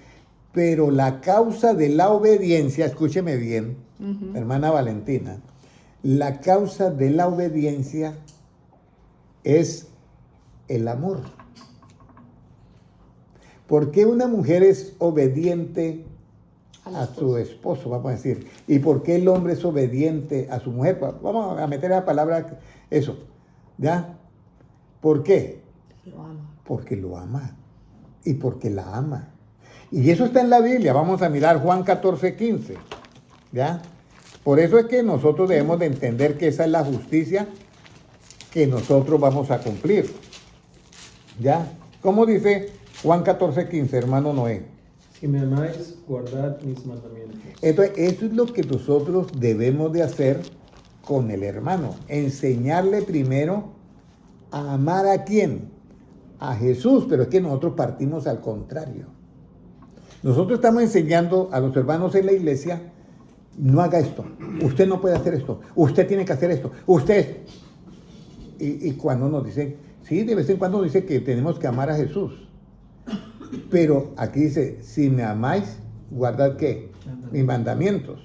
Speaker 1: pero la causa de la obediencia, escúcheme bien, hermana Valentina, la causa de la obediencia es el amor. ¿Por qué una mujer es obediente a su esposo, vamos a decir? ¿Y por qué el hombre es obediente a su mujer? Vamos a meter la palabra eso, ¿ya? ¿Por qué?
Speaker 2: Lo ama.
Speaker 1: Porque lo ama y porque la ama. Y eso está en la Biblia. Vamos a mirar Juan 14:15, ¿ya? Por eso es que nosotros debemos de entender que esa es la justicia que nosotros vamos a cumplir, ¿ya? ¿Cómo dice Juan 14:15, hermano Noé?
Speaker 6: Si me amáis, guardad mis mandamientos.
Speaker 1: Entonces, eso es lo que nosotros debemos de hacer con el hermano. Enseñarle primero a amar ¿a quién? A Jesús, pero es que nosotros partimos al contrario. Nosotros estamos enseñando a los hermanos en la iglesia, no haga esto, usted no puede hacer esto, usted tiene que hacer esto, usted... Y cuando nos dicen, sí, de vez en cuando nos dice que tenemos que amar a Jesús. Pero aquí dice, si me amáis, guardad ¿qué? Mis mandamientos.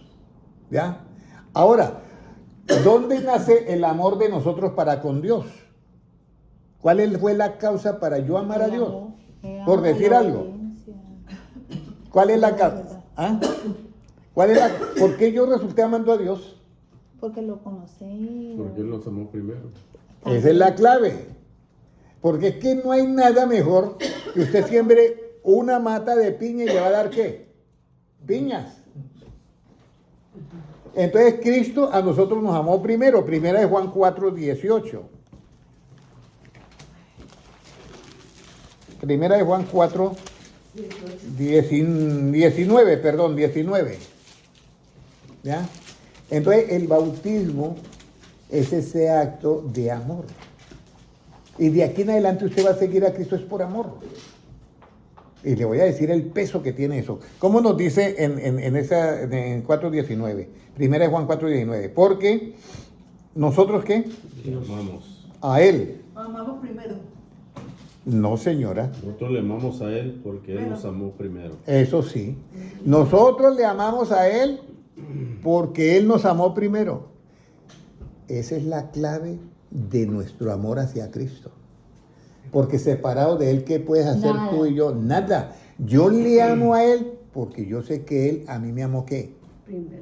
Speaker 1: ¿Ya? Ahora, ¿Dónde nace el amor de nosotros para con Dios? ¿Cuál fue la causa para yo amar a Dios? Por decir algo. ¿Cuál es la causa? ¿Ah? ¿Por qué yo resulté amando a Dios?
Speaker 2: Porque lo conocí.
Speaker 4: Porque Él nos amó primero.
Speaker 1: Esa es la clave. Porque es que no hay nada mejor que usted siembre una mata de piña y le va a dar ¿qué? Piñas. Entonces Cristo a nosotros nos amó primero. Primera de Juan 4:18. Primera de Juan 4, 19. ¿Ya? Entonces el bautismo es ese acto de amor. Y de aquí en adelante usted va a seguir a Cristo es por amor. Y le voy a decir el peso que tiene eso. ¿Cómo nos dice en 4:19? Primera de Juan 4:19. Porque nosotros ¿qué?
Speaker 4: Le amamos.
Speaker 1: A Él.
Speaker 5: Amamos primero.
Speaker 1: No, señora.
Speaker 4: Nosotros le amamos a Él porque Él nos amó primero.
Speaker 1: Eso sí. Nosotros le amamos a Él porque Él nos amó primero. Esa es la clave de nuestro amor hacia Cristo. Porque separado de Él, ¿qué puedes hacer
Speaker 2: Nada.
Speaker 1: tú y yo? Nada. Yo le amo a Él porque yo sé que Él a mí me amó ¿qué?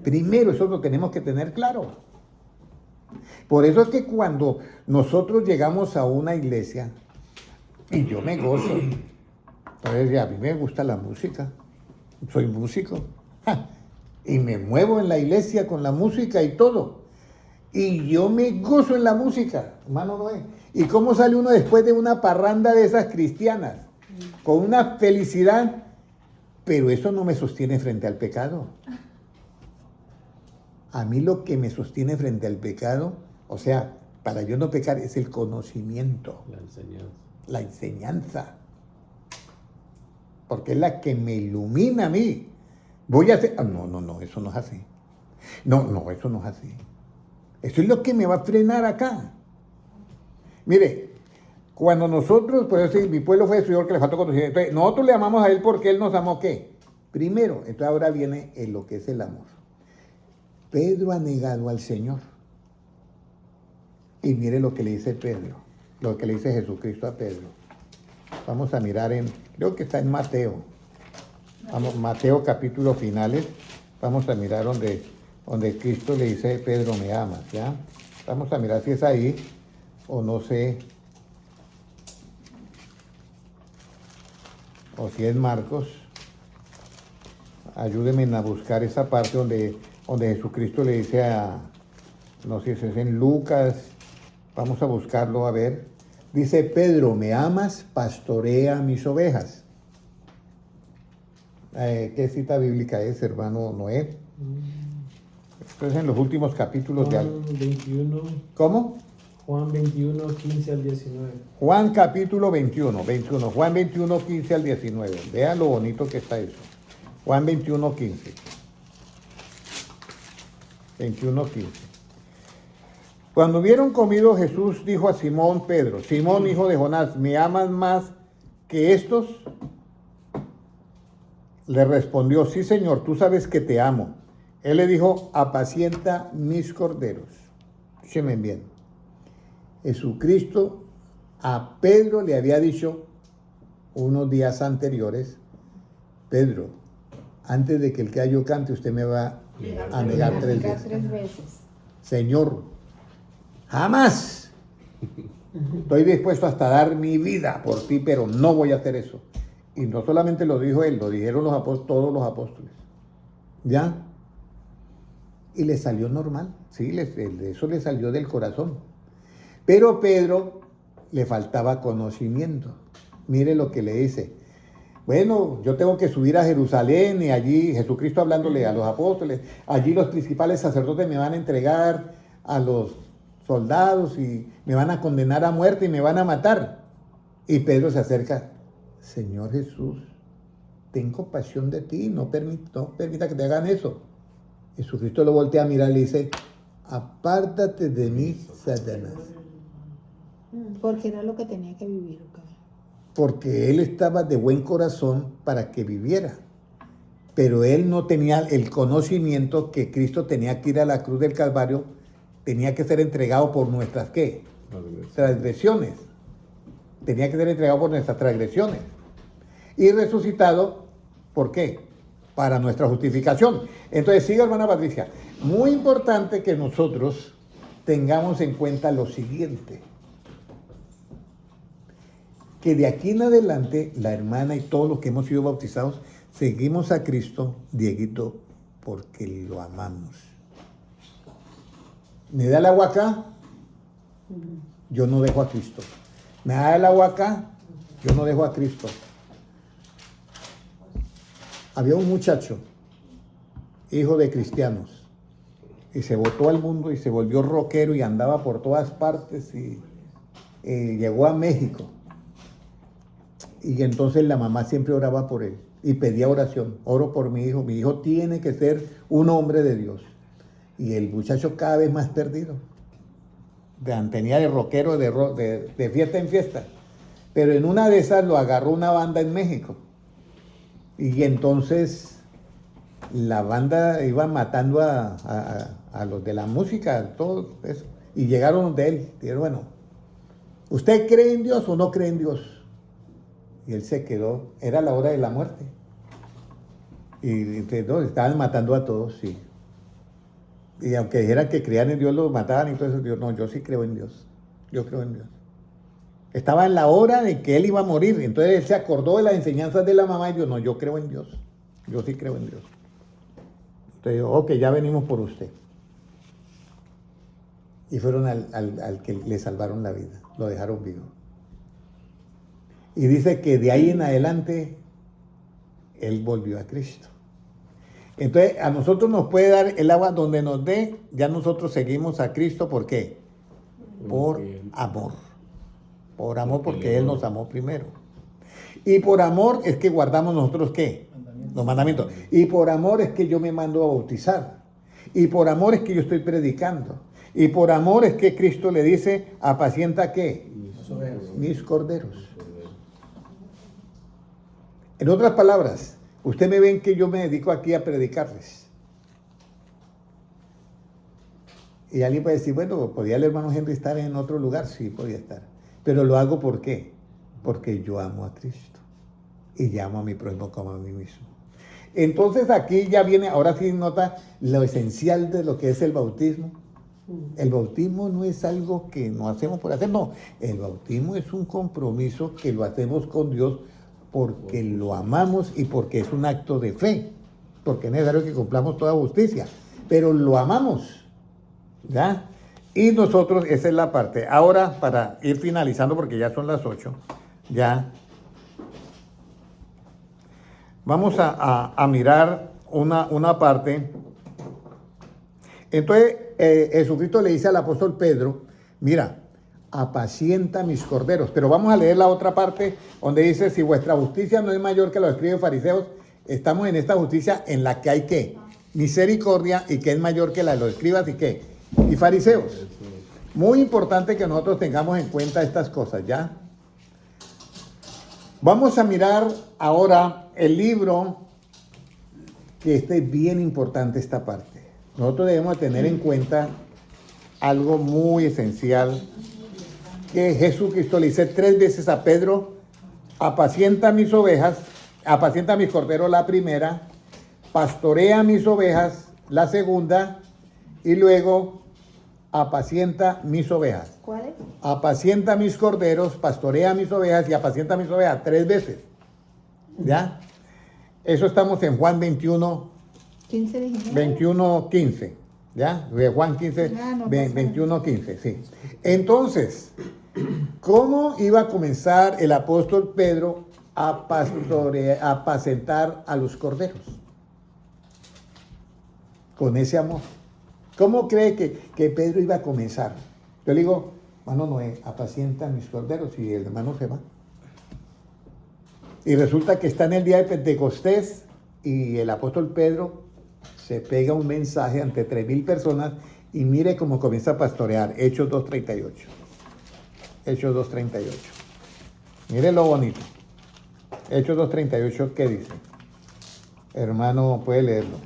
Speaker 1: Primero, eso lo tenemos que tener claro. Por eso es que cuando nosotros llegamos a una iglesia, y yo me gozo, entonces a mí me gusta la música, soy músico, y me muevo en la iglesia con la música y todo, y yo me gozo en la música, hermano Noé. ¿Y cómo sale uno después de una parranda de esas cristianas? Con una felicidad, pero eso no me sostiene frente al pecado. A mí lo que me sostiene frente al pecado, o sea, para yo no pecar, es el conocimiento,
Speaker 4: La enseñanza.
Speaker 1: la enseñanza. Porque es la que me ilumina a mí. Voy a hacer... No, eso no es así. No, eso no es así. Eso es lo que me va a frenar acá. Mire, cuando nosotros, pues decir, mi pueblo fue destruidor que le faltó conocimiento. Entonces, nosotros le amamos a Él porque Él nos amó, ¿qué? Primero, entonces ahora viene en lo que es el amor. Pedro ha negado al Señor. Y mire lo que le dice Pedro, lo que le dice Jesucristo a Pedro. Vamos a mirar creo que está en Mateo. Vamos, Mateo capítulo finales. Vamos a mirar donde Cristo le dice, Pedro, me amas, ¿ya? Vamos a mirar si es ahí o no sé. O si es Marcos. Ayúdenme a buscar esa parte donde Jesucristo le dice no sé si es en Lucas, vamos a buscarlo a ver. Dice, Pedro, ¿me amas? Pastorea mis ovejas. ¿Qué cita bíblica es, hermano Noé? Esto es en los últimos capítulos
Speaker 6: Juan 21.
Speaker 1: ¿Cómo?
Speaker 6: Juan 21, 15 al 19.
Speaker 1: Juan capítulo 21, Juan 21, 15 al 19. Vean lo bonito que está eso. Juan 21, 15. 21, 15. Cuando hubieron comido, Jesús dijo a Simón Pedro, Simón hijo de Jonás, ¿me amas más que estos? Le respondió, sí Señor, tú sabes que te amo. Él le dijo, apacienta mis corderos. Escúchenme bien. Jesucristo a Pedro le había dicho unos días anteriores, Pedro, antes de que el gallo cante, usted me va a negar 3 veces. Señor, jamás estoy dispuesto hasta dar mi vida por ti, pero no voy a hacer eso. Y no solamente lo dijo él, lo dijeron todos los apóstoles. ¿Ya? Y le salió normal, sí, eso le salió del corazón. Pero Pedro le faltaba conocimiento. Mire lo que le dice. Bueno, yo tengo que subir a Jerusalén y allí, Jesucristo hablándole a los apóstoles, allí los principales sacerdotes me van a entregar a los soldados y me van a condenar a muerte y me van a matar. Y Pedro se acerca, Señor Jesús, ten compasión de ti, no permita que te hagan eso. Jesucristo lo voltea a mirar y le dice, apártate de mí, Satanás.
Speaker 2: Porque era lo que tenía que vivir. ¿Ok?
Speaker 1: Porque él estaba de buen corazón para que viviera. Pero él no tenía el conocimiento que Cristo tenía que ir a la cruz del Calvario tenía que ser entregado por nuestras, ¿qué?
Speaker 4: Transgresión.
Speaker 1: Transgresiones. Tenía que ser entregado por nuestras transgresiones. Y resucitado, ¿por qué? Para nuestra justificación. Entonces, siga, hermana Patricia. Muy importante que nosotros tengamos en cuenta lo siguiente. Que de aquí en adelante, la hermana y todos los que hemos sido bautizados, seguimos a Cristo, Dieguito, porque lo amamos. ¿Me da el agua acá? Yo no dejo a Cristo. ¿Me da el agua acá? Yo no dejo a Cristo. Había un muchacho, hijo de cristianos, y se botó al mundo y se volvió rockero y andaba por todas partes y llegó a México. Y entonces la mamá siempre oraba por él y pedía oración. Oro por mi hijo tiene que ser un hombre de Dios. Y el muchacho cada vez más perdido. Tenía de rockero de fiesta en fiesta. Pero en una de esas lo agarró una banda en México. Y entonces la banda iba matando a los de la música, todo eso. Y llegaron donde él. Dijeron, bueno, ¿usted cree en Dios o no cree en Dios? Y él se quedó. Era la hora de la muerte. Y no, estaban matando a todos, sí. Y aunque dijeran que creían en Dios, los mataban y todo eso. Dios, no, yo sí creo en Dios. Yo creo en Dios. Estaba en la hora de que él iba a morir. Entonces él se acordó de las enseñanzas de la mamá y dijo, no, yo creo en Dios. Yo sí creo en Dios. Entonces dijo, ok, ya venimos por usted. Y fueron al que le salvaron la vida. Lo dejaron vivo. Y dice que de ahí en adelante él volvió a Cristo. Entonces a nosotros nos puede dar el agua donde nos dé, ya nosotros seguimos a Cristo. ¿Por qué? Por amor. Por amor, porque Él nos amó primero. Y por amor es que guardamos nosotros, ¿qué? Los mandamientos. Y por amor es que yo me mando a bautizar. Y por amor es que yo estoy predicando. Y por amor es que Cristo le dice, apacienta, ¿qué? Mis corderos. En otras palabras, ustedes me ven que yo me dedico aquí a predicarles. Y alguien puede decir, bueno, ¿podía el hermano Henry estar en otro lugar? Sí, podía estar. Pero lo hago ¿por qué? Porque yo amo a Cristo. Y llamo a mi prójimo como a mí mismo. Entonces aquí ya viene, ahora sí nota lo esencial de lo que es el bautismo. El bautismo no es algo que no hacemos por hacer, no. El bautismo es un compromiso que lo hacemos con Dios porque lo amamos y porque es un acto de fe. Porque es necesario que cumplamos toda justicia. Pero lo amamos. ¿Ya? Y nosotros, esa es la parte. Ahora, para ir finalizando, porque ya son las 8, ya. Vamos a mirar una parte. Entonces, Jesucristo le dice al apóstol Pedro, mira, apacienta mis corderos. Pero vamos a leer la otra parte donde dice, si vuestra justicia no es mayor que los escribas y fariseos, estamos en esta justicia en la que hay ¿qué? Misericordia, y que es mayor que la de los escribas y ¿qué? Y fariseos. Muy importante que nosotros tengamos en cuenta estas cosas, ¿ya? Vamos a mirar ahora el libro, que es bien importante esta parte. Nosotros debemos tener en cuenta algo muy esencial, que Jesucristo le dice 3 veces a Pedro, apacienta mis ovejas, apacienta mis corderos la primera, pastorea mis ovejas la segunda, y luego apacienta mis ovejas.
Speaker 2: ¿Cuál es?
Speaker 1: Apacienta mis corderos, pastorea mis ovejas y apacienta mis ovejas 3 veces. ¿Ya? Eso estamos en Juan 21,
Speaker 2: 15 dijimos.
Speaker 1: 21, 15. ¿Ya? De Juan 15,
Speaker 2: Ah, no,
Speaker 1: 21, 15, sí. Entonces, ¿cómo iba a comenzar el apóstol Pedro a apacentar a los corderos? Con ese amor. ¿Cómo cree que Pedro iba a comenzar? Yo le digo, hermano Noé, apacienta mis corderos, y el hermano se va. Y resulta que está en el día de Pentecostés y el apóstol Pedro se pega un mensaje ante 3,000 personas y mire cómo comienza a pastorear. Hechos 2:38. Hechos 2:38. Mire lo bonito. Hechos 2:38, ¿qué dice? Hermano, puede leerlo.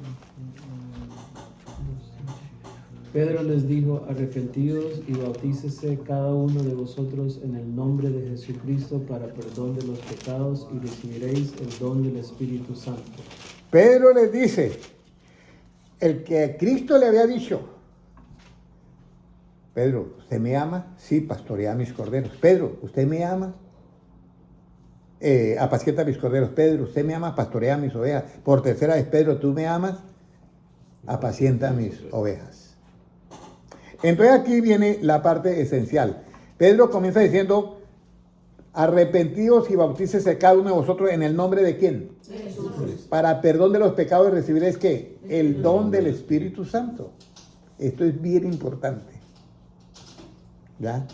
Speaker 6: Pedro les dijo, arrepentíos y bautícese cada uno de vosotros en el nombre de Jesucristo para perdón de los pecados y recibiréis el don del Espíritu Santo.
Speaker 1: Pedro les dice, el que Cristo le había dicho, Pedro, ¿usted me ama? Sí, pastorea mis corderos. Pedro, ¿usted me ama? Apacienta mis corderos. Pedro, ¿usted me ama? Pastorea mis ovejas. Por tercera vez, Pedro, ¿tú me amas? Apacienta mis ovejas. Entonces aquí viene la parte esencial. Pedro comienza diciendo, arrepentidos y bautícese cada uno de vosotros en el nombre de ¿quién?
Speaker 5: Jesús.
Speaker 1: Para perdón de los pecados y recibiréis ¿qué? El don del Espíritu Santo. Esto es bien importante. ¿Ya?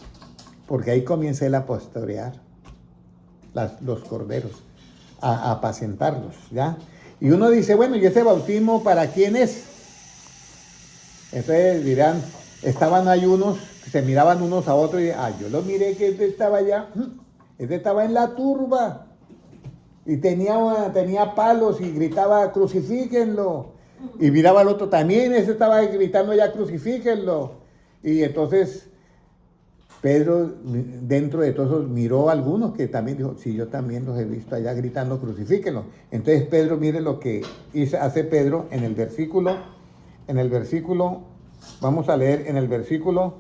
Speaker 1: Porque ahí comienza él a pastorear los corderos, a apacentarlos, ¿ya? Y uno dice, bueno, ¿y ese bautismo para quién es? Entonces dirán, estaban ahí unos, se miraban unos a otros y yo lo miré que este estaba allá, este estaba en la turba y tenía palos y gritaba, crucifíquenlo. Y miraba al otro también, ese estaba gritando ya, crucifíquenlo. Y entonces Pedro, dentro de todos esos, miró a algunos que también dijo, sí, yo también los he visto allá gritando, crucifíquenlo. Entonces Pedro, mire lo que hace Pedro en el versículo, vamos a leer en el versículo,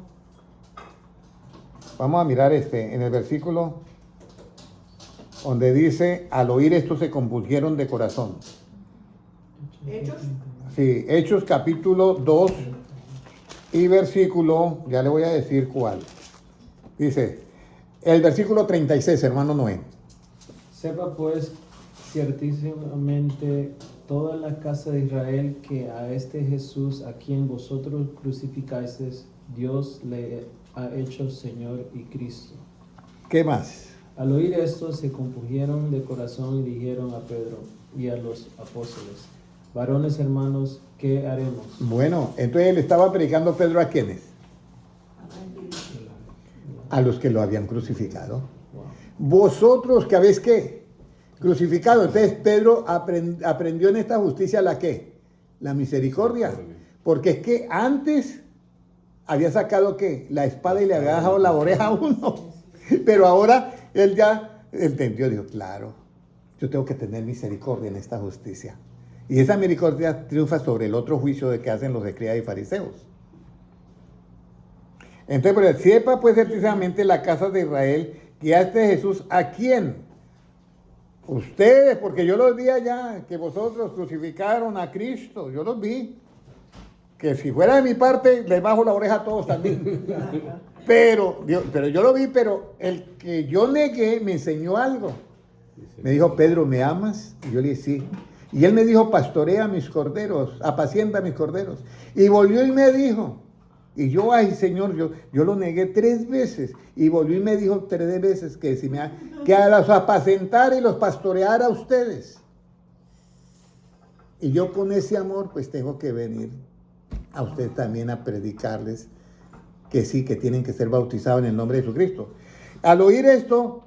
Speaker 1: vamos a mirar en el versículo donde dice, al oír esto se compusieron de corazón.
Speaker 5: Hechos.
Speaker 1: Sí, Hechos capítulo 2 y versículo, ya le voy a decir cuál. Dice, el versículo 36, hermano Noé.
Speaker 6: Sepa pues ciertísimamente toda la casa de Israel que a este Jesús a quien vosotros crucificasteis, Dios le ha hecho Señor y Cristo.
Speaker 1: ¿Qué más?
Speaker 6: Al oír esto se compusieron de corazón y dijeron a Pedro y a los apóstoles, varones hermanos, ¿qué haremos?
Speaker 1: Bueno, entonces le estaba predicando Pedro a quiénes? A los que lo habían crucificado. Vosotros que habéis ¿qué? Crucificado. Entonces Pedro aprendió en esta justicia la ¿qué? La misericordia. Porque es que antes había sacado ¿qué? La espada y le había dejado la oreja a uno. Pero ahora él ya entendió, dijo, claro, yo tengo que tener misericordia en esta justicia. Y esa misericordia triunfa sobre el otro juicio de que hacen los escribas y fariseos. Entonces, pero sepa pues precisamente la casa de Israel que a este Jesús, ¿a quién? Ustedes, porque yo los vi allá, que vosotros crucificaron a Cristo, yo los vi. Que si fuera de mi parte, les bajo la oreja a todos también. Pero yo lo vi, pero el que yo negué me enseñó algo. Me dijo, Pedro, ¿me amas? Y yo le dije, sí. Y él me dijo, pastorea mis corderos, apacienta mis corderos. Y volvió y me dijo, y yo, ay Señor, yo lo negué 3 veces. Y volvió y me dijo 3 veces que a los apacentara y los pastoreara a ustedes. Y yo con ese amor, pues tengo que venir a ustedes también a predicarles que sí, que tienen que ser bautizados en el nombre de Jesucristo. Al oír esto,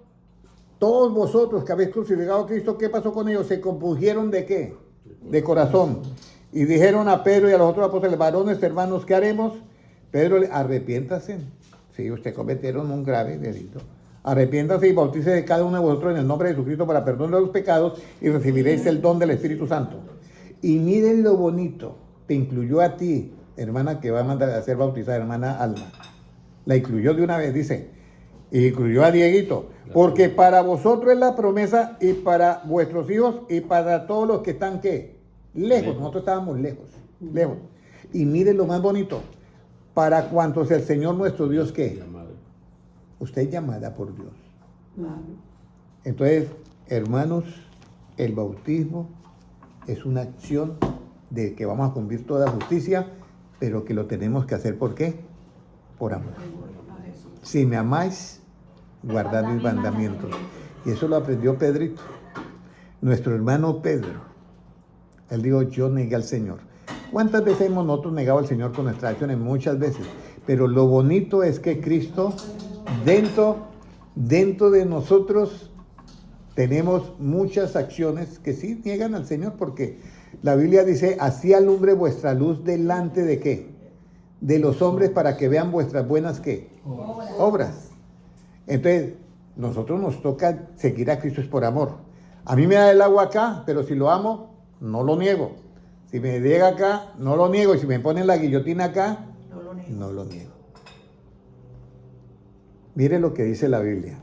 Speaker 1: todos vosotros que habéis crucificado a Cristo, ¿qué pasó con ellos? Se compusieron ¿de qué? De corazón. Y dijeron a Pedro y a los otros apóstoles, varones, hermanos, ¿qué haremos? Pedro, arrepiéntase. Sí, ustedes cometieron un grave delito. Arrepiéntase y bautícese de cada uno de vosotros en el nombre de Jesucristo para perdón de los pecados y recibiréis el don del Espíritu Santo. Y miren lo bonito, te incluyó a ti, hermana que va a mandar a ser bautizada, hermana Alma. La incluyó de una vez, dice, y incluyó a Dieguito, porque para vosotros es la promesa y para vuestros hijos y para todos los que están, ¿qué? Lejos, nosotros estábamos lejos. Y miren lo más bonito, para cuantos el Señor nuestro Dios, ¿qué? Usted es llamada por Dios. Entonces, hermanos, el bautismo es una acción de que vamos a cumplir toda justicia, pero que lo tenemos que hacer, ¿por qué? Por amor. Si me amáis, guardad mis mandamientos. Y eso lo aprendió Pedrito, nuestro hermano Pedro. Él dijo, yo negué al Señor. ¿Cuántas veces hemos nosotros negado al Señor con nuestras acciones? Muchas veces. Pero lo bonito es que Cristo, dentro de nosotros, tenemos muchas acciones que sí niegan al Señor, porque la Biblia dice, así alumbre vuestra luz delante de ¿qué? de los hombres para que vean vuestras buenas ¿qué? Obras. Entonces, nosotros nos toca seguir a Cristo es por amor. A mí me da el agua acá, pero si lo amo, no lo niego. Si me llega acá, no lo niego. Y si me ponen la guillotina acá, no lo niego. Mire lo que dice la Biblia.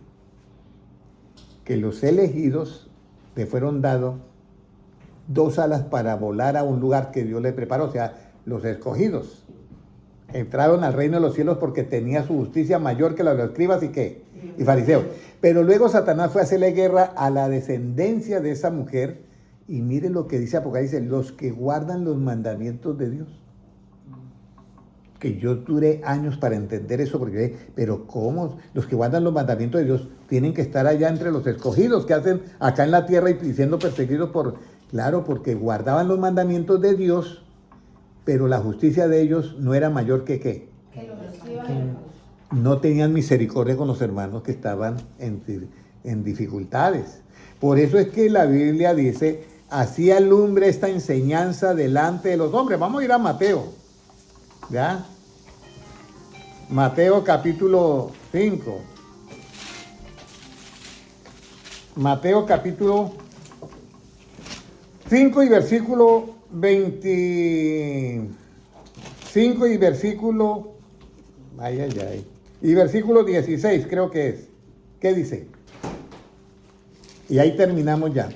Speaker 1: Que los elegidos le fueron dados 2 alas para volar a un lugar que Dios le preparó. O sea, los escogidos entraron al reino de los cielos porque tenía su justicia mayor que la de los escribas y ¿qué? Y fariseos. Pero luego Satanás fue a hacerle guerra a la descendencia de esa mujer. Y mire lo que dice Apocalipsis, los que guardan los mandamientos de Dios. Que yo duré años para entender eso, porque, pero ¿cómo? Los que guardan los mandamientos de Dios tienen que estar allá entre los escogidos que hacen acá en la tierra y siendo perseguidos por, claro, porque guardaban los mandamientos de Dios, pero la justicia de ellos no era mayor que ¿qué? No tenían misericordia con los hermanos que estaban en dificultades. Por eso es que la Biblia dice, así alumbre esta enseñanza delante de los hombres. Vamos a ir a Mateo. ¿Ya? Mateo capítulo 5. Mateo capítulo 5 y versículo 25 y versículo... Ay, ay, ay. Y versículo 16 creo que es. ¿Qué dice? Y ahí terminamos ya.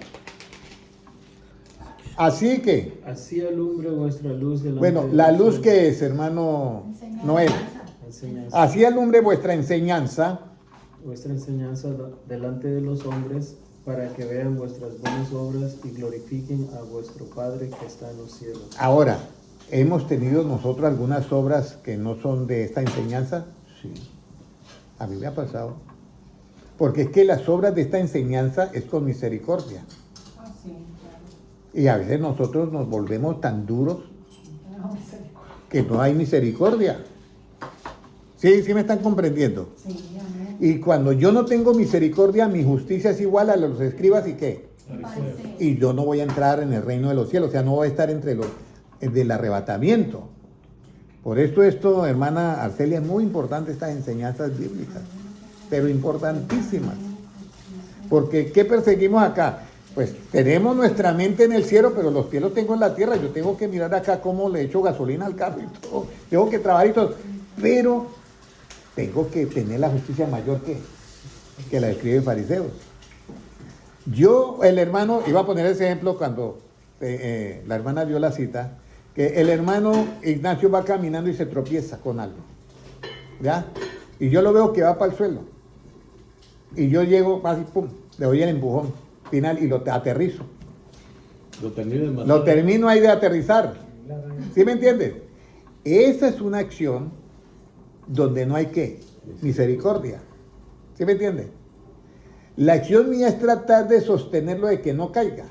Speaker 1: Así que...
Speaker 6: Así alumbre vuestra luz delante
Speaker 1: Bueno,
Speaker 6: de
Speaker 1: la
Speaker 6: los
Speaker 1: luz
Speaker 6: hombres.
Speaker 1: que es, hermano Noel.
Speaker 6: Enseñanza.
Speaker 1: Así alumbre vuestra enseñanza.
Speaker 6: Vuestra enseñanza delante de los hombres, para que vean vuestras buenas obras y glorifiquen a vuestro Padre que está en los cielos.
Speaker 1: Ahora, ¿hemos tenido nosotros algunas obras que no son de esta enseñanza? Sí. A mí me ha pasado. Porque es que las obras de esta enseñanza es con misericordia. Y a veces nosotros nos volvemos tan duros que no hay misericordia. Sí, sí me están comprendiendo. Y cuando yo no tengo misericordia, mi justicia es igual a los escribas y ¿qué? Y yo no voy a entrar en el reino de los cielos, o sea, no voy a estar entre los del arrebatamiento. Por esto, hermana Arcelia, es muy importante estas enseñanzas bíblicas, pero importantísimas. Porque ¿qué perseguimos acá? Pues tenemos nuestra mente en el cielo, pero los pies los tengo en la tierra. Yo tengo que mirar acá cómo le echo gasolina al carro y todo. Tengo que trabajar y todo. Pero tengo que tener la justicia mayor que la escriben fariseos. El hermano, iba a poner ese ejemplo cuando la hermana dio la cita, que el hermano Ignacio va caminando y se tropieza con algo. ¿Ya? Y yo lo veo que va para el suelo. Y yo llego, así, pum, le doy el empujón final y lo aterrizo. Lo termino ahí de aterrizar. ¿Sí me entiendes? Esa es una acción donde no hay ¿qué? Misericordia. ¿Sí me entiendes? La acción mía es tratar de sostenerlo de que no caiga.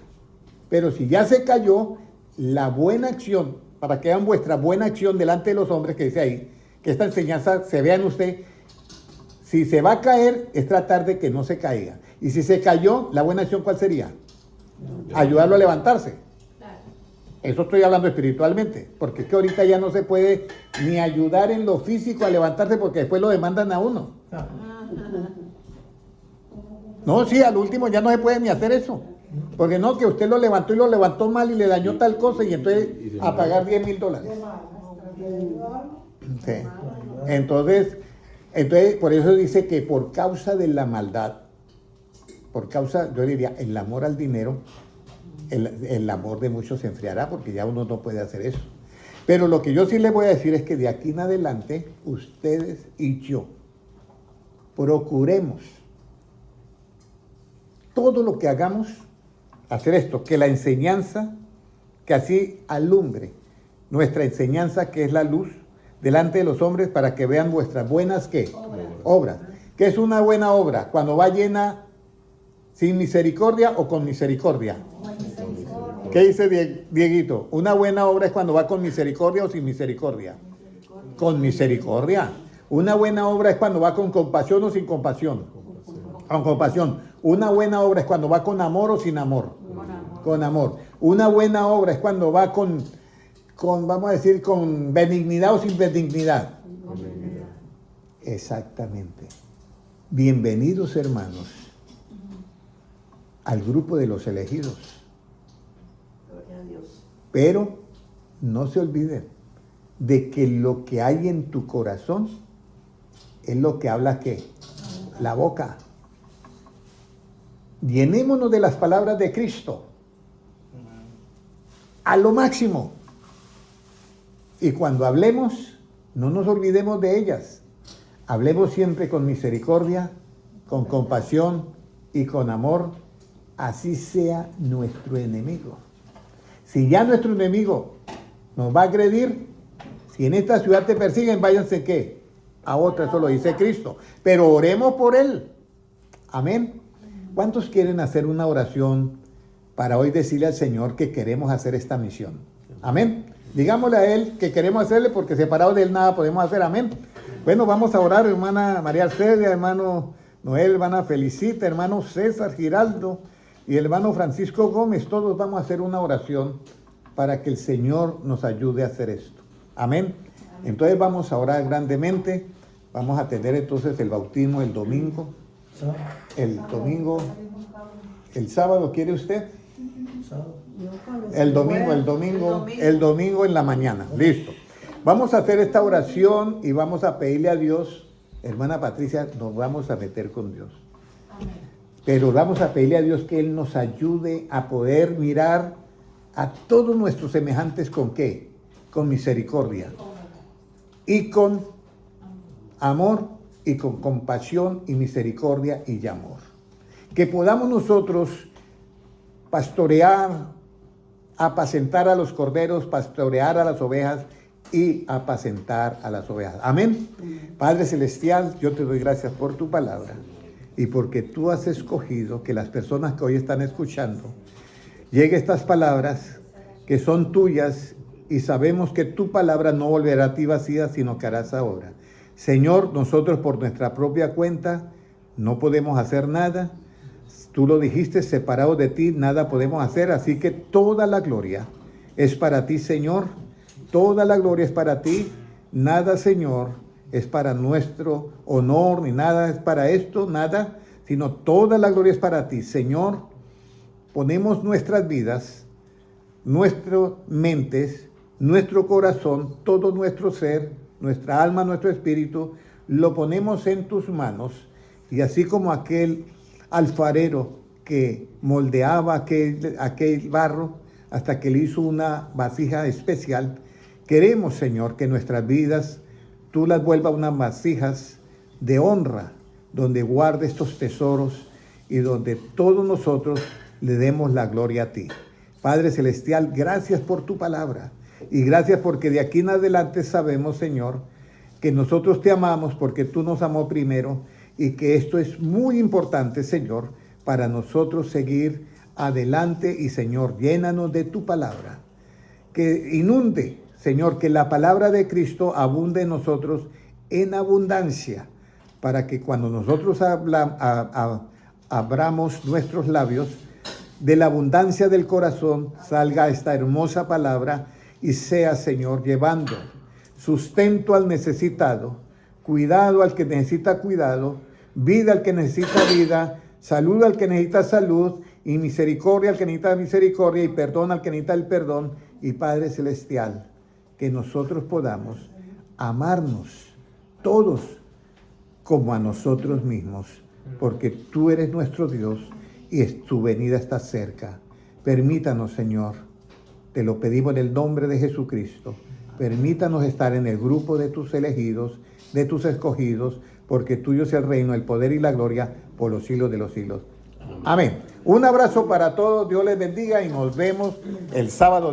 Speaker 1: Pero si ya se cayó, la buena acción, para que vean vuestra buena acción delante de los hombres, que dice ahí, que esta enseñanza se vea en usted, si se va a caer, es tratar de que no se caiga. Y si se cayó, la buena acción, ¿cuál sería? Ayudarlo a levantarse. Eso estoy hablando espiritualmente, porque es que ahorita ya no se puede ni ayudar en lo físico a levantarse porque después lo demandan a uno. No, sí, al último ya no se puede ni hacer eso. Porque no, que usted lo levantó y lo levantó mal y le dañó tal cosa y entonces a pagar $10,000. Sí. Entonces, por eso dice que por causa de la maldad, por causa, yo diría, el amor al dinero, el amor de muchos se enfriará porque ya uno no puede hacer eso. Pero lo que yo sí les voy a decir es que de aquí en adelante, ustedes y yo, procuremos todo lo que hagamos, hacer esto, que la enseñanza, que así alumbre nuestra enseñanza, que es la luz, delante de los hombres para que vean vuestras buenas, ¿qué? Obras. ¿Qué es una buena obra? Cuando va llena sin misericordia o con misericordia. ¿Qué dice Dieguito? Una buena obra es cuando va con misericordia o sin misericordia. Con misericordia. Una buena obra es cuando va con compasión o sin compasión. Con compasión. Una buena obra es cuando va con amor o sin amor. Con amor. Una buena obra es cuando va con vamos a decir, con benignidad o sin benignidad. Exactamente. Bienvenidos, hermanos, al grupo de los elegidos.
Speaker 5: Gloria a Dios.
Speaker 1: Pero no se olviden de que lo que hay en tu corazón es lo que habla ¿qué? La boca. Llenémonos de las palabras de Cristo a lo máximo. Y cuando hablemos, no nos olvidemos de ellas. Hablemos siempre con misericordia, con compasión y con amor, así sea nuestro enemigo. Si ya nuestro enemigo nos va a agredir, si en esta ciudad te persiguen, váyanse ¿qué? A otra, eso lo dice Cristo. Pero oremos por él. Amén. ¿Cuántos quieren hacer una oración para hoy decirle al Señor que queremos hacer esta misión? Amén. Digámosle a Él que queremos hacerle porque separados de Él nada podemos hacer. Amén. Bueno, vamos a orar, hermana María Arcelia, hermano Noel, hermana Felicita, hermano César Giraldo y hermano Francisco Gómez. Todos vamos a hacer una oración para que el Señor nos ayude a hacer esto. Amén. Entonces vamos a orar grandemente. Vamos a tener entonces el bautismo el domingo. El domingo. ¿El sábado quiere usted? El domingo en la mañana. Listo. Vamos a hacer esta oración y vamos a pedirle a Dios, hermana Patricia, nos vamos a meter con Dios. Pero vamos a pedirle a Dios que Él nos ayude a poder mirar a todos nuestros semejantes ¿con qué? Con misericordia. Y con amor y con compasión y misericordia y amor. Que podamos nosotros pastorear, apacentar a los corderos, pastorear a las ovejas y apacentar a las ovejas. Amén. Padre Celestial, yo te doy gracias por tu palabra y porque tú has escogido que las personas que hoy están escuchando lleguen estas palabras que son tuyas y sabemos que tu palabra no volverá a ti vacía, sino que harás ahora. Señor, nosotros por nuestra propia cuenta no podemos hacer nada. Tú lo dijiste, separados de ti nada podemos hacer, así que toda la gloria es para ti, Señor. Toda la gloria es para ti. Nada, Señor, es para nuestro honor, ni nada es para esto, nada, sino toda la gloria es para ti. Señor, ponemos nuestras vidas, nuestras mentes, nuestro corazón, todo nuestro ser, nuestra alma, nuestro espíritu, lo ponemos en tus manos. Y así como aquel alfarero que moldeaba aquel barro hasta que le hizo una vasija especial, queremos, Señor, que nuestras vidas tú las vuelvas unas vasijas de honra, donde guarde estos tesoros y donde todos nosotros le demos la gloria a ti. Padre Celestial, gracias por tu palabra y gracias porque de aquí en adelante sabemos, Señor, que nosotros te amamos porque tú nos amó primero y que esto es muy importante, Señor, para nosotros seguir adelante y, Señor, llénanos de tu palabra. Que inunde, Señor, que la palabra de Cristo abunde en nosotros en abundancia, para que cuando nosotros abramos nuestros labios, de la abundancia del corazón salga esta hermosa palabra y sea, Señor, llevando sustento al necesitado, cuidado al que necesita cuidado, vida al que necesita vida, salud al que necesita salud, y misericordia al que necesita misericordia, y perdón al que necesita el perdón. Y Padre Celestial, que nosotros podamos amarnos todos como a nosotros mismos, porque tú eres nuestro Dios y tu venida está cerca. Permítanos, Señor, te lo pedimos en el nombre de Jesucristo, permítanos estar en el grupo de tus elegidos, de tus escogidos, porque tuyo es el reino, el poder y la gloria por los siglos de los siglos. Amén. Un abrazo para todos, Dios les bendiga y nos vemos el sábado.